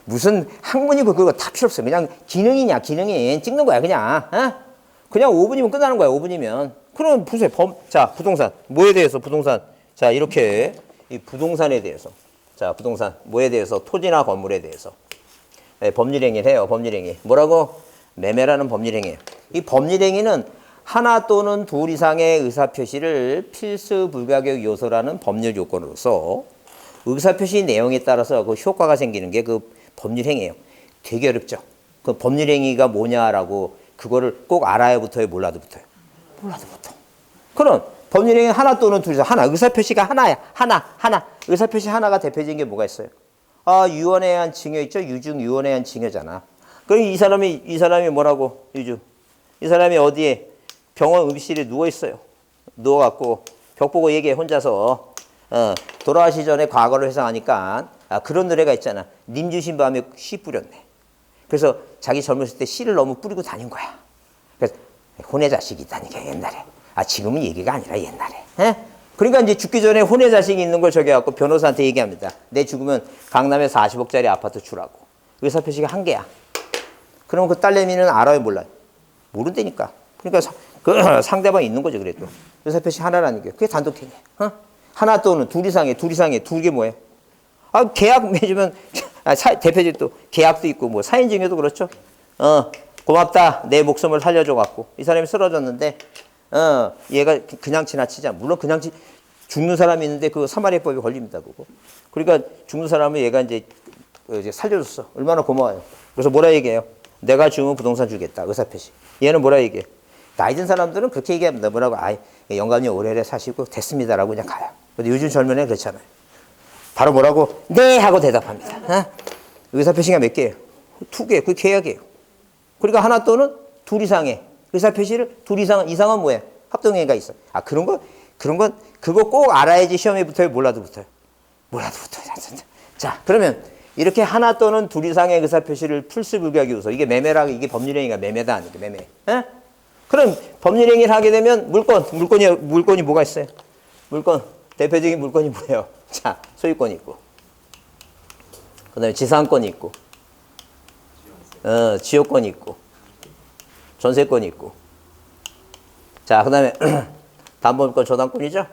무슨 학문이고 그거 다 필요 없어. 그냥 기능이냐, 기능이. 찍는 거야, 그냥. 그냥 5분이면 끝나는 거야, 5분이면. 그럼 보세요. 자, 부동산. 뭐에 대해서 부동산. 자, 이렇게 이 부동산에 대해서. 자, 부동산. 뭐에 대해서? 토지나 건물에 대해서. 법률행위를 해요, 법률행위. 뭐라고? 매매라는 법률행위예요. 이 법률행위는 하나 또는 둘 이상의 의사표시를 필수 불가결 요소라는 법률 요건으로서 의사표시 내용에 따라서 그 효과가 생기는 게 그 법률행위예요. 되게 어렵죠. 그 법률행위가 뭐냐라고 그거를 꼭 알아야 붙어요, 몰라도 붙어요. 몰라도 붙어. 그럼 법률행위 하나 또는 둘 이상 하나 의사표시가 하나야. 하나. 의사표시 하나가 대표적인 게 뭐가 있어요? 유언에 의한 징여 있죠? 유증 유언에 의한 징여잖아. 그럼 이 사람이 뭐라고? 유증. 이 사람이 어디에 병원 응급실에 누워 있어요. 누워갖고 벽 보고 얘기해 혼자서. 돌아가시 전에 과거를 회상하니까 그런 노래가 있잖아. 님 주신 밤에 씨 뿌렸네. 그래서 자기 젊었을 때 씨를 너무 뿌리고 다닌 거야. 그래서 혼의 자식이 있다니까 옛날에. 지금은 얘기가 아니라 옛날에. 그러니까 이제 죽기 전에 혼의 자식이 있는 걸 저기 갖고 변호사한테 얘기합니다. 내 죽으면 강남에 40억짜리 아파트 주라고. 의사표시가 한 개야. 그럼 그 딸내미는 알아요, 몰라요? 모른다니까. 그러니까 그 상대방이 있는 거죠, 그래도. 의사표시 하나라는 게. 그게 단독행위야. 하나 또는 둘 이상의 둘 게 뭐예요? 계약 맺으면, 대표적으로 또 계약도 있고, 뭐, 사인증여도 그렇죠? 고맙다. 내 목숨을 살려줘갖고. 이 사람이 쓰러졌는데, 얘가 그냥 지나치지 않아. 물론 그냥 죽는 사람이 있는데 그 사마리아법에 걸립니다, 그거. 그러니까 죽는 사람을 얘가 이제 살려줬어. 얼마나 고마워요. 그래서 뭐라 얘기해요? 내가 죽으면 부동산 주겠다. 의사표시. 얘는 뭐라 얘기해? 나이 든 사람들은 그렇게 얘기합니다. 뭐라고? 영감님 오래오래 사시고 됐습니다라고 그냥 가요. 근데 요즘 젊은 애 그렇잖아요. 바로 뭐라고? 네! 하고 대답합니다. 의사표시가 몇 개예요? 2개. 그게 계약이에요. 그러니까 하나 또는 둘 이상의 의사표시를 둘 이상은 뭐예요? 합동행위가 있어. 그런 건 그거 꼭 알아야지 시험에 붙어요? 몰라도 붙어요? 뭐라도 붙어. 자, 그러면 이렇게 하나 또는 둘 이상의 의사표시를 풀수불교하기 위해서 이게 매매라, 이게 법률행위가 매매다 아니까 매매. 에? 그럼 법률행위를 하게 되면 물건이 뭐가 있어요? 물건, 대표적인 물건이 뭐예요? 자, 소유권이 있고, 그 다음에 지상권이 있고, 지역권이 있고, 전세권이 있고. 자, 그 다음에 담보물권, 저당권이죠?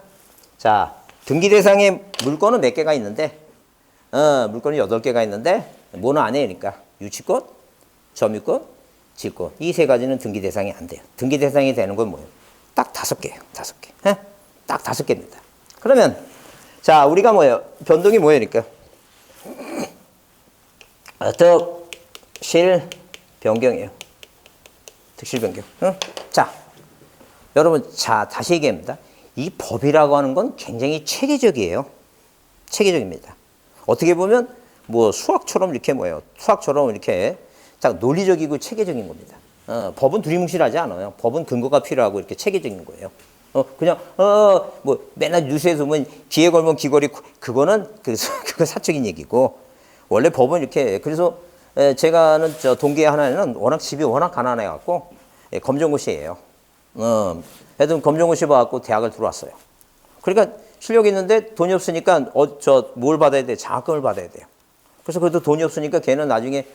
자, 등기 대상의 물건은 몇 개가 있는데, 물건이 8개가 있는데, 뭐는 안 해요. 그러니까 유치권, 점유권, 지권. 이 세 가지는 등기 대상이 안 돼요. 등기 대상이 되는 건 뭐예요? 딱 5개예요. 5개. 에? 딱 5개입니다. 그러면, 자, 우리가 뭐예요? 변동이 뭐예요? 그러니까. 득실 변경이에요. 득실 변경. 응? 자, 여러분, 자, 다시 얘기합니다. 이 법이라고 하는 건 굉장히 체계적이에요. 체계적입니다. 어떻게 보면 뭐 수학처럼 이렇게 뭐예요? 수학처럼 이렇게 딱 논리적이고 체계적인 겁니다. 법은 두리뭉실하지 않아요. 법은 근거가 필요하고 이렇게 체계적인 거예요. 그냥 뭐 맨날 뉴스에서 보면 기에 걸면 귀걸이, 그거는 그거 사적인 얘기고, 원래 법은 이렇게. 그래서 제가 아는 저 동기의 하나는 집이 워낙 가난해 갖고 검정고시예요. 하여튼 검정고시 봐갖고 대학을 들어왔어요. 그러니까 실력이 있는데 돈이 없으니까 뭘 받아야 돼? 장학금을 받아야 돼요. 그래서 그래도 돈이 없으니까 걔는 나중에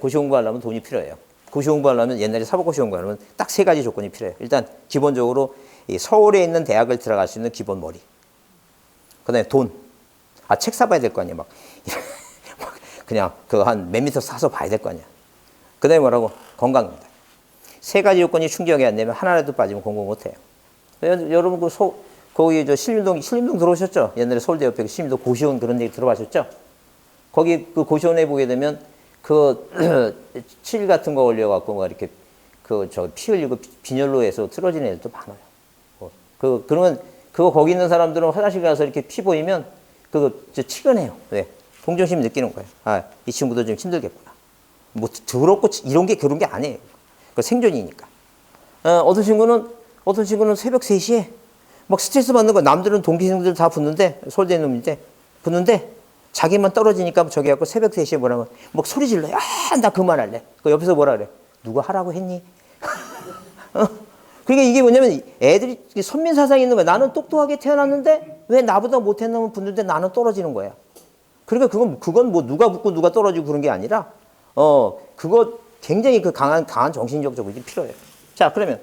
고시 공부하려면 돈이 필요해요. 고시 공부하려면, 옛날에 사법고시 공부하려면 딱 3가지 조건이 필요해요. 일단 기본적으로 이 서울에 있는 대학을 들어갈 수 있는 기본 머리. 그다음에 돈. 책 사봐야 될 거 아니야. 막 그냥 그거 한 몇 미터 사서 봐야 될 거 아니야. 그다음에 뭐라고? 건강입니다. 3가지 요건이 충족이 안 되면 하나라도 빠지면 공부 못 해요. 여러분 거기 신림동 들어오셨죠? 옛날에 서울대 옆에 신림동 고시원 그런 데 들어가셨죠? 거기 그 고시원에 보게 되면 칠 같은 거 올려갖고 막 이렇게 피 흘리고 빈혈로해서 쓰러지는 애들도 많아요. 그러면 거기 있는 사람들은 화장실 가서 이렇게 피 보이면 치근해요. 왜? 동정심 느끼는 거예요. 이 친구도 좀 힘들겠구나. 뭐 더럽고 이런 게 그런 게 아니에요. 그 생존이니까. 어떤 친구는 새벽 3시에 막 스트레스 받는 거, 남들은 동기생들 다 붙는데, 서울대 놈인데 붙는데 자기만 떨어지니까 저기 갖고 새벽 3시에 뭐라고 막 소리 질러. 나 그만할래. 그 옆에서 뭐라 그래? 누가 하라고 했니? 그러니까 이게 뭐냐면 애들이 선민사상이 있는 거야. 나는 똑똑하게 태어났는데 왜 나보다 못한 놈은 붙는데 나는 떨어지는 거야. 그러니까 그건 뭐 누가 붙고 누가 떨어지고 그런 게 아니라 그거 굉장히 강한 정신적 적응이 필요해요. 자, 그러면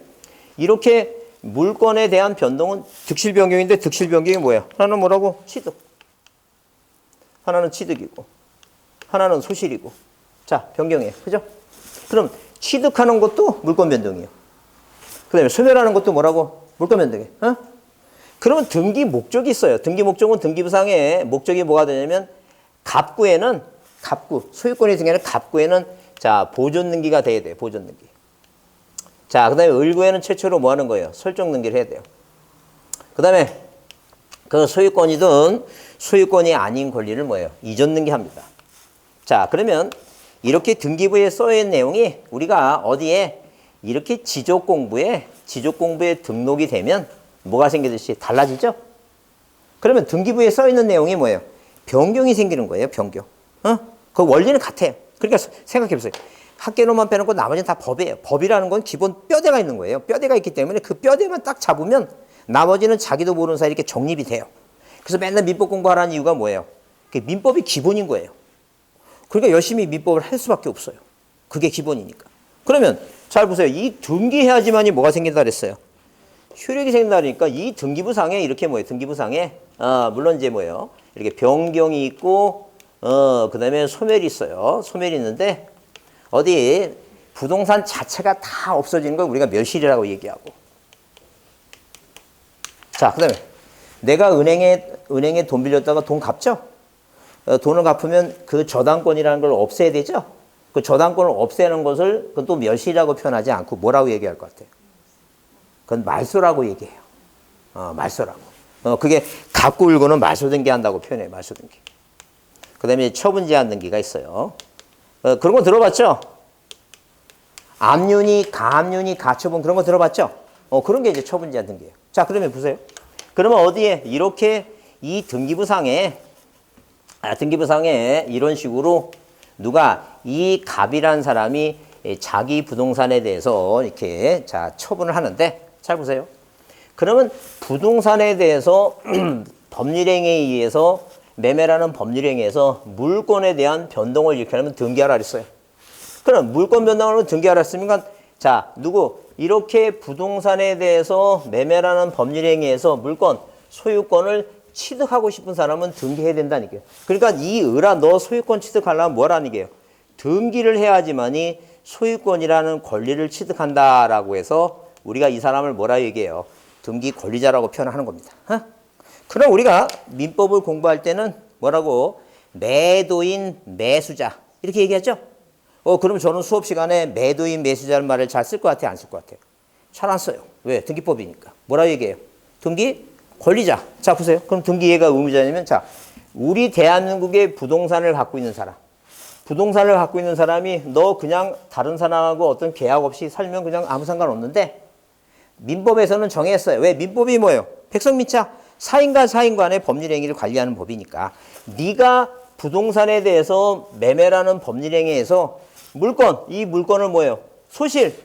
이렇게 물건에 대한 변동은 득실 변경인데, 득실 변경이 뭐예요? 하나는 뭐라고? 취득. 하나는 취득이고, 하나는 소실이고. 자, 변경이에요. 그죠? 그럼 취득하는 것도 물건 변동이에요. 그 다음에 소멸하는 것도 뭐라고? 물건 변동이에요. 그러면 등기 목적이 있어요. 등기 목적은 등기부상의 목적이 뭐가 되냐면, 소유권이 생기는 갑구에는 자, 보존 등기가 돼야 돼요. 보존 등기. 자, 그 다음에 을구에는 최초로 뭐 하는 거예요? 설정 등기를 해야 돼요. 그 다음에 그 소유권이든 소유권이 아닌 권리를 뭐예요? 이전 등기합니다. 자, 그러면 이렇게 등기부에 써있는 내용이 우리가 어디에 이렇게 지적공부에 등록이 되면 뭐가 생기듯이 달라지죠? 그러면 등기부에 써있는 내용이 뭐예요? 변경이 생기는 거예요. 변경. 그 원리는 같아요. 그러니까 생각해보세요. 학계로만 빼놓고 나머지는 다 법이에요. 법이라는 건 기본 뼈대가 있는 거예요. 뼈대가 있기 때문에 그 뼈대만 딱 잡으면 나머지는 자기도 모르는 사이에 이렇게 정립이 돼요. 그래서 맨날 민법 공부하라는 이유가 뭐예요? 민법이 기본인 거예요. 그러니까 열심히 민법을 할 수밖에 없어요. 그게 기본이니까. 그러면 잘 보세요. 이 등기해야지만이 뭐가 생긴다 그랬어요? 효력이 생긴다 그러니까 이 등기부상에 이렇게 뭐예요? 등기부상에 물론 이제 뭐예요? 이렇게 변경이 있고 그 다음에 소멸이 있어요. 소멸이 있는데 어디 부동산 자체가 다 없어지는 걸 우리가 멸실이라고 얘기하고. 자, 그 다음에 내가 은행에 돈 빌렸다가 돈 갚죠? 돈을 갚으면 그 저당권이라는 걸 없애야 되죠? 그 저당권을 없애는 것을 그건 또 멸실이라고 표현하지 않고 뭐라고 얘기할 것 같아요? 그건 말소라고 얘기해요. 말소라고. 그게 갚고 울고는 말소등기 한다고 표현해요. 말소등기. 그 다음에 처분제한 등기가 있어요. 그런 거 들어봤죠? 압륜이, 가압륜이, 가처분 그런 거 들어봤죠? 그런 게 이제 처분제한 등기예요. 자, 그러면 보세요. 그러면 어디에 이렇게 이 등기부상에 등기부상에 이런 식으로 누가 이 갑이라는 사람이 자기 부동산에 대해서 이렇게 자 처분을 하는데 잘 보세요. 그러면 부동산에 대해서 법률행위에 의해서 매매라는 법률행위에서 물건에 대한 변동을 일으키려면 등기하라 그랬어요. 그럼 물건 변동을 등기하라 했으니까 자 누구 이렇게 부동산에 대해서 매매라는 법률행위에서 물건 소유권을 취득하고 싶은 사람은 등기해야 된다는 얘기예요. 그러니까 이 을아 너 소유권 취득하려면 뭐라는 얘기예요? 등기를 해야지만이 소유권이라는 권리를 취득한다라고 해서 우리가 이 사람을 뭐라 얘기해요? 등기 권리자라고 표현하는 겁니다. 그럼 우리가 민법을 공부할 때는 뭐라고? 매도인, 매수자 이렇게 얘기하죠? 그럼 저는 수업 시간에 매도인, 매수자라는 말을 잘 쓸 것 같아요? 안 쓸 것 같아요? 잘 안 써요. 왜? 등기법이니까. 뭐라 얘기해요? 등기 권리자. 자, 보세요. 그럼 등기예가 의무자냐면, 자, 우리 대한민국의 부동산을 갖고 있는 사람. 부동산을 갖고 있는 사람이 너 그냥 다른 사람하고 어떤 계약 없이 살면 그냥 아무 상관없는데, 민법에서는 정했어요. 왜? 민법이 뭐예요? 백성민차. 사인과 사인 간의 법률행위를 관리하는 법이니까. 네가 부동산에 대해서 매매라는 법률행위에서 물건, 이 물건을 뭐예요? 소실.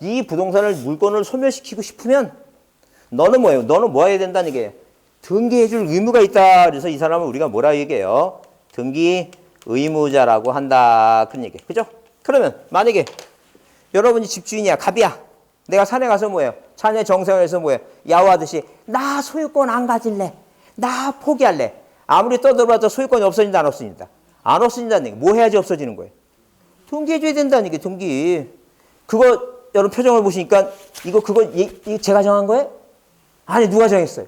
이 부동산을, 물건을 소멸시키고 싶으면 너는 뭐예요? 너는 뭐 해야 된다는 얘기예요? 등기해줄 의무가 있다. 그래서 이 사람은 우리가 뭐라 얘기해요? 등기 의무자라고 한다. 그런 얘기예요. 그죠? 그러면 만약에 여러분이 집주인이야. 갑이야. 내가 산에 가서 뭐예요? 산에 정상에서 뭐예요? 야호하듯이 나 소유권 안 가질래. 나 포기할래. 아무리 떠들어봐도 소유권이 없어진다 안 없어진다? 안 없어진다는 얘기. 뭐 해야지 없어지는 거예요? 등기해줘야 된다는 얘기. 등기. 그거 여러분 표정을 보시니까 이거 제가 정한 거예요? 아니 누가 정했어요?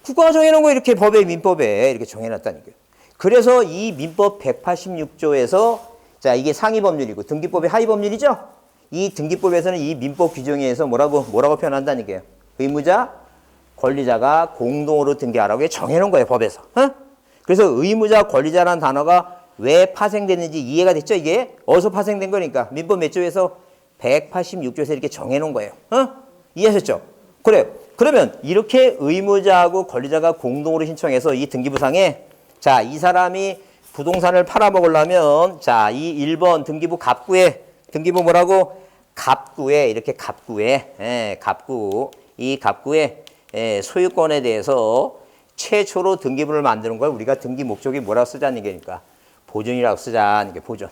국가가 정해놓은 거 이렇게 법에 민법에 이렇게 정해놨다는 거예요. 그래서 이 민법 186조에서 자 이게 상위 법률이고 등기법이 하위 법률이죠. 이 등기법에서는 이 민법 규정에 의해서 뭐라고 표현한다는 거예요. 의무자, 권리자가 공동으로 등기하라고 정해놓은 거예요 법에서. 그래서 의무자, 권리자라는 단어가 왜 파생됐는지 이해가 됐죠? 이게 어디서 파생된 거니까 민법 몇 조에서 186조에서 이렇게 정해놓은 거예요. 이해하셨죠? 그래요. 그러면 이렇게 의무자하고 권리자가 공동으로 신청해서 이 등기부상에 자, 이 사람이 부동산을 팔아먹으려면 자, 이 1번 등기부 갑구에 등기부 뭐라고? 갑구에 이렇게 갑구에 갑구 이 갑구에 소유권에 대해서 최초로 등기부를 만드는 걸 우리가 등기 목적이 뭐라고 쓰자는 얘기니까 보존이라고 쓰자는 게 보존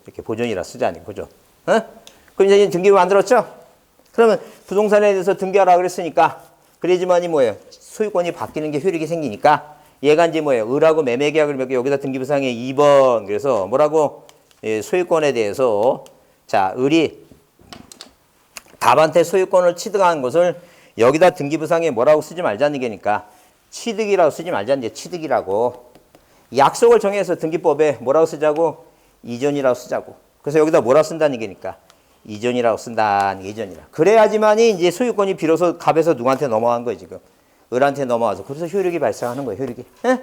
이렇게 보존이라고 쓰자는 게 보존. 그럼 이제 등기부 만들었죠? 그러면 부동산에 대해서 등기하라 그랬으니까 그래야지만이 뭐예요? 소유권이 바뀌는 게 효력이 생기니까 얘가 이제 뭐예요? 을하고 매매 계약을 맺고 여기다 등기부상에 2번 그래서 뭐라고? 소유권에 대해서 자 을이 갑한테 소유권을 취득한 것을 여기다 등기부상에 뭐라고 쓰지 말자는 얘기니까 취득이라고 쓰지 말자는 게 취득이라고 약속을 정해서 등기법에 뭐라고 쓰자고? 이전이라고 쓰자고. 그래서 여기다 뭐라고 쓴다는 얘기니까 이전이라고 쓴다는 이전이라. 그래야지만이 이제 소유권이 비로소 갑에서 누구한테 넘어간 거예요, 지금. 을한테 넘어와서. 그래서 효력이 발생하는 거예요, 효력이. 예?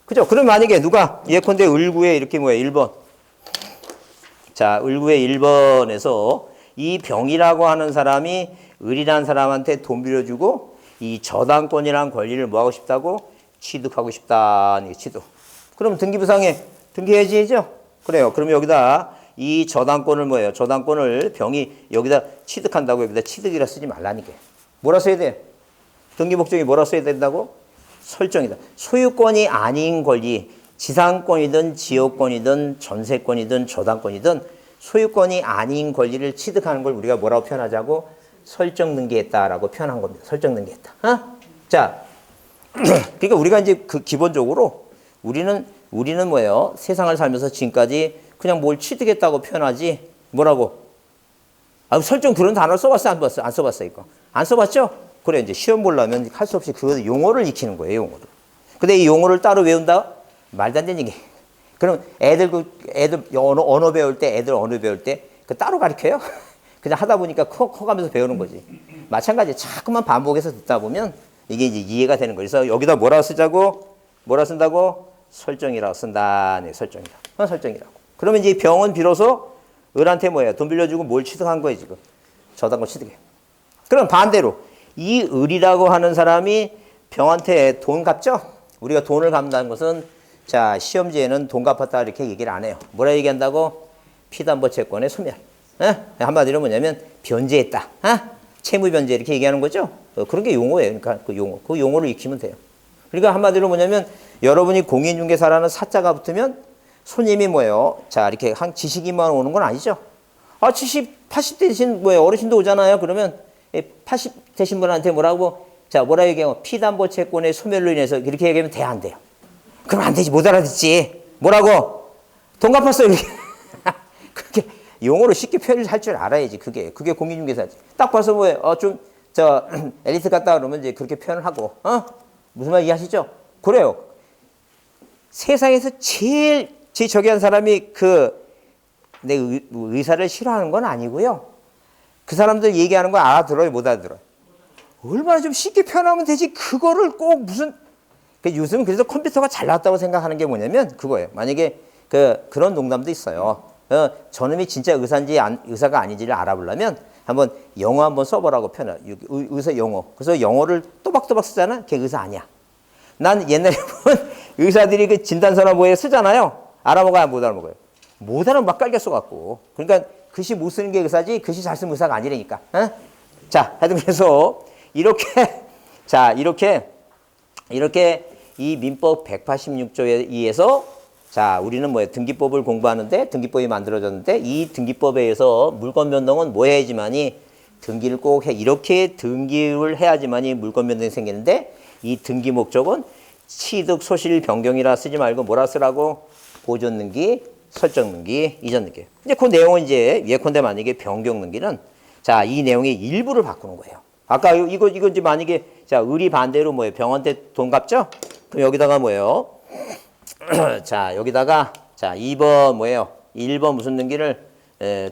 그죠? 그럼 만약에 누가, 예컨대 을구에 이렇게 뭐예요, 1번. 자, 을구에 1번에서 이 병이라고 하는 사람이 을이라는 사람한테 돈 빌려주고 이 저당권이라는 권리를 뭐하고 싶다고? 취득하고 싶다는 게 취득. 그럼 등기부상에 등기해야지죠? 그래요. 그럼 여기다 이 저당권을 뭐예요? 저당권을 병이 여기다 취득한다고 여기다 취득이라 쓰지 말라니까. 뭐라 써야 돼? 등기 목적이 뭐라 써야 된다고? 설정이다. 소유권이 아닌 권리, 지상권이든 지역권이든 전세권이든 저당권이든 소유권이 아닌 권리를 취득하는 걸 우리가 뭐라고 표현하자고? 설정 등기했다라고 표현한 겁니다. 설정 등기했다. 자, 그러니까 우리가 이제 그 기본적으로 우리는 뭐예요? 세상을 살면서 지금까지 그냥 뭘 취득했다고 표현하지 뭐라고? 설정 그런 단어를 써봤어? 안 써봤어? 안 써봤어 이거? 안 써봤죠? 그래 이제 시험 보려면 할 수 없이 그 용어를 익히는 거예요 용어를. 근데 이 용어를 따로 외운다? 말도 안 되는 얘기. 그럼 애들 언어 배울 때 애들 언어 배울 때 그 따로 가르쳐요? 그냥 하다 보니까 커가면서 배우는 거지. 마찬가지 자꾸만 반복해서 듣다 보면 이게 이제 이해가 되는 거예요. 그래서 여기다 뭐라고 쓰자고? 뭐라 쓴다고? 설정이라고 쓴다. 네, 설정이라고. 설정이라고. 그러면 이제 병은 비로소 을한테 뭐예요? 돈 빌려주고 뭘 취득한 거예요, 지금? 저당권 취득해. 그럼 반대로 이 을이라고 하는 사람이 병한테 돈 갚죠? 우리가 돈을 갚는다는 것은 자, 시험지에는 돈 갚았다 이렇게 얘기를 안 해요. 뭐라 얘기한다고? 피담보 채권의 소멸. 한마디로 뭐냐면 변제했다. 채무 변제 이렇게 얘기하는 거죠. 그런 게 용어예요. 그러니까 그 용어를 익히면 돼요. 그러니까 한마디로 뭐냐면 여러분이 공인중개사라는 사자가 붙으면 손님이 뭐예요? 자, 이렇게 한 지식인만 오는 건 아니죠. 80 되신 어르신도 오잖아요. 그러면 80 되신 분한테 뭐라고? 자, 뭐라 얘기하고 피담보 채권의 소멸로 인해서 이렇게 얘기하면 돼, 안 돼요? 그럼 안 되지. 못 알아듣지. 뭐라고? 돈 갚았어. 이렇게. 그렇게 용어로 쉽게 표현을 할 줄 알아야지. 그게 공인중개사지. 딱 봐서 엘리트 같다 그러면 이제 그렇게 표현을 하고, 무슨 말 이해하시죠? 그래요. 세상에서 제일 저기 한 사람이 내 의사를 싫어하는 건 아니고요. 그 사람들 얘기하는 거 알아들어요, 못 알아들어요? 얼마나 좀 쉽게 표현하면 되지. 그거를 꼭 무슨, 요즘 그래서 컴퓨터가 잘 나왔다고 생각하는 게 뭐냐면 그거예요. 만약에 그런 농담도 있어요. 저놈이 진짜 의사가 아닌지를 알아보려면 한번 영어 한번 써보라고 표현해요. 의사 영어. 그래서 영어를 또박또박 쓰잖아. 걔 의사 아니야. 난 옛날에 보면 의사들이 그 진단서나 뭐에 쓰잖아요. 알아먹어야 못 알아먹어요. 못 알아먹으면 막 깔겨 써갖고. 그러니까 글씨 못 쓰는 게 의사지 글씨 잘 쓰는 의사가 아니라니까. 자, 하여튼 그래서 이렇게 이 민법 186조에 의해서 자, 우리는 등기법을 공부하는데 등기법이 만들어졌는데 이 등기법에 의해서 물권 변동은 뭐 해야지만이 등기를 꼭 해. 이렇게 등기를 해야지만이 물권 변동이 생기는데 이 등기 목적은 취득 소실 변경이라 쓰지 말고 뭐라 쓰라고? 보존 등기, 설정 등기, 이전 등기. 이제 그 내용은 이제 예컨대 만약에 변경 등기는 자, 이 내용의 일부를 바꾸는 거예요. 아까 이거 이제 만약에 자, 의리 반대로 병원 때 돈 갚죠? 그럼 여기다가 자, 여기다가 자, 2번 1번 무슨 등기를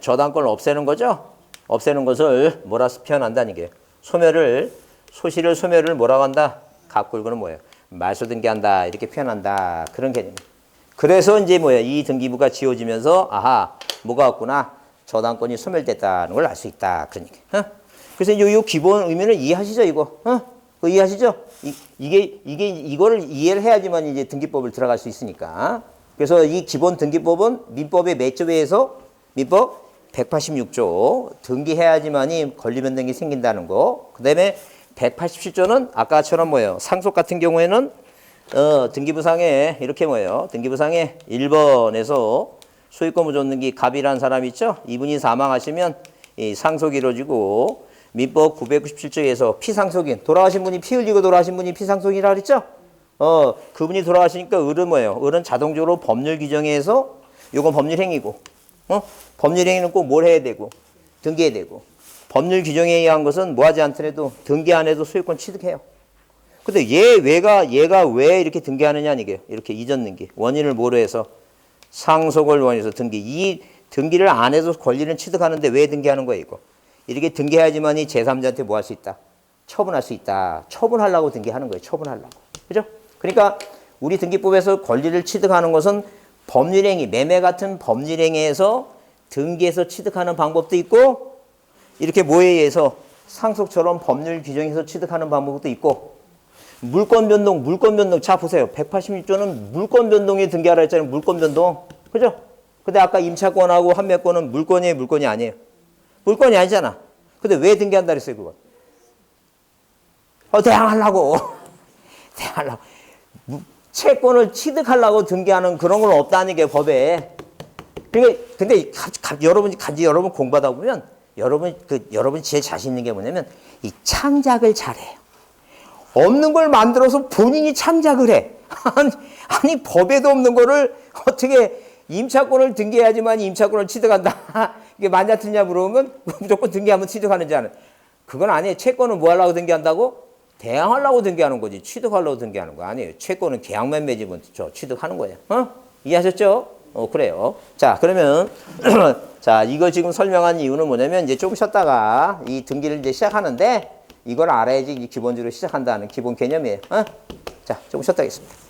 저당권을 없애는 거죠? 없애는 것을 뭐라 표현한다는 게 소실을 소멸을 뭐라고 한다? 갖고 이거는 말소 등기한다. 이렇게 표현한다. 그런 개념. 그래서 이제 이 등기부가 지워지면서 뭐가 없구나. 저당권이 소멸됐다는 걸 알 수 있다. 그러니까. 그래서 요 기본 의미를 이해하시죠, 이거? 그거 이해하시죠? 이거를 이해를 해야지만 이제 등기법을 들어갈 수 있으니까. 그래서 이 기본 등기법은 민법의 몇 조에서 민법 186조 등기해야지만이 권리변 등기 생긴다는 거. 그다음에 187조는 아까처럼 상속 같은 경우에는 등기부상에 이렇게 등기부상에 1번에서 소유권 보존 등기 갑이라는 사람이 있죠. 이분이 사망하시면 이 상속이 이루어지고 민법 997조에서 피상속인 돌아가신 분이 피 흘리고 돌아가신 분이 피상속이라 그랬죠. 그분이 돌아가시니까 을은 을은 자동적으로 법률 규정에 의해서 요건 법률 행위고 법률 행위는 꼭 뭘 해야 되고 등기해야 되고 법률 규정에 의한 것은 뭐 하지 않더라도 등기 안 해도 소유권 취득해요. 근데 얘가 왜 이렇게 등기하느냐 이게 이렇게 이전 등기 원인을 뭐로 해서 상속을 원해서 등기 이 등기를 안 해도 권리는 취득하는데 왜 등기하는 거예요 이거 이렇게 등기해야지만이 제3자한테 뭐 할 수 있다 처분할 수 있다 처분하려고 등기하는 거예요 처분하려고 그죠? 그러니까 우리 등기법에서 권리를 취득하는 것은 법률행위 매매 같은 법률행위에서 등기해서 취득하는 방법도 있고 이렇게 뭐에 의해서 상속처럼 법률 규정에서 취득하는 방법도 있고 물권 변동 자 보세요. 186조는 물권 변동에 등기하라 했잖아요. 물권 변동. 그죠? 근데 아까 임차권하고 환매권은 물권이에요, 물권이 아니에요. 물권이 아니잖아. 근데 왜 등기한다 그랬어요, 그거? 대항하려고. 대항하려고. 채권을 취득하려고 등기하는 그런 건 없다는 게 법에. 근데 여러분 공부하다 보면 여러분 제일 자신 있는 게 뭐냐면 이 창작을 잘해요. 없는 걸 만들어서 본인이 창작을 해. 아니 법에도 없는 거를 어떻게 임차권을 등기해야지만 임차권을 취득한다. 이게 맞냐 틀냐 물어보면 무조건 등기하면 취득하는지 아는. 그건 아니에요. 채권은 뭐 하려고 등기한다고? 대항하려고 등기하는 거지. 취득하려고 등기하는 거 아니에요. 채권은 계약만 맺으면 취득하는 거예요. 이해하셨죠? 그래요. 자, 그러면 자, 이걸 지금 설명한 이유는 뭐냐면 이제 조금 쉬었다가 이 등기를 이제 시작하는데 이걸 알아야지 기본적으로 시작한다는 기본 개념이에요. 자, 조금 쉬었다 하겠습니다.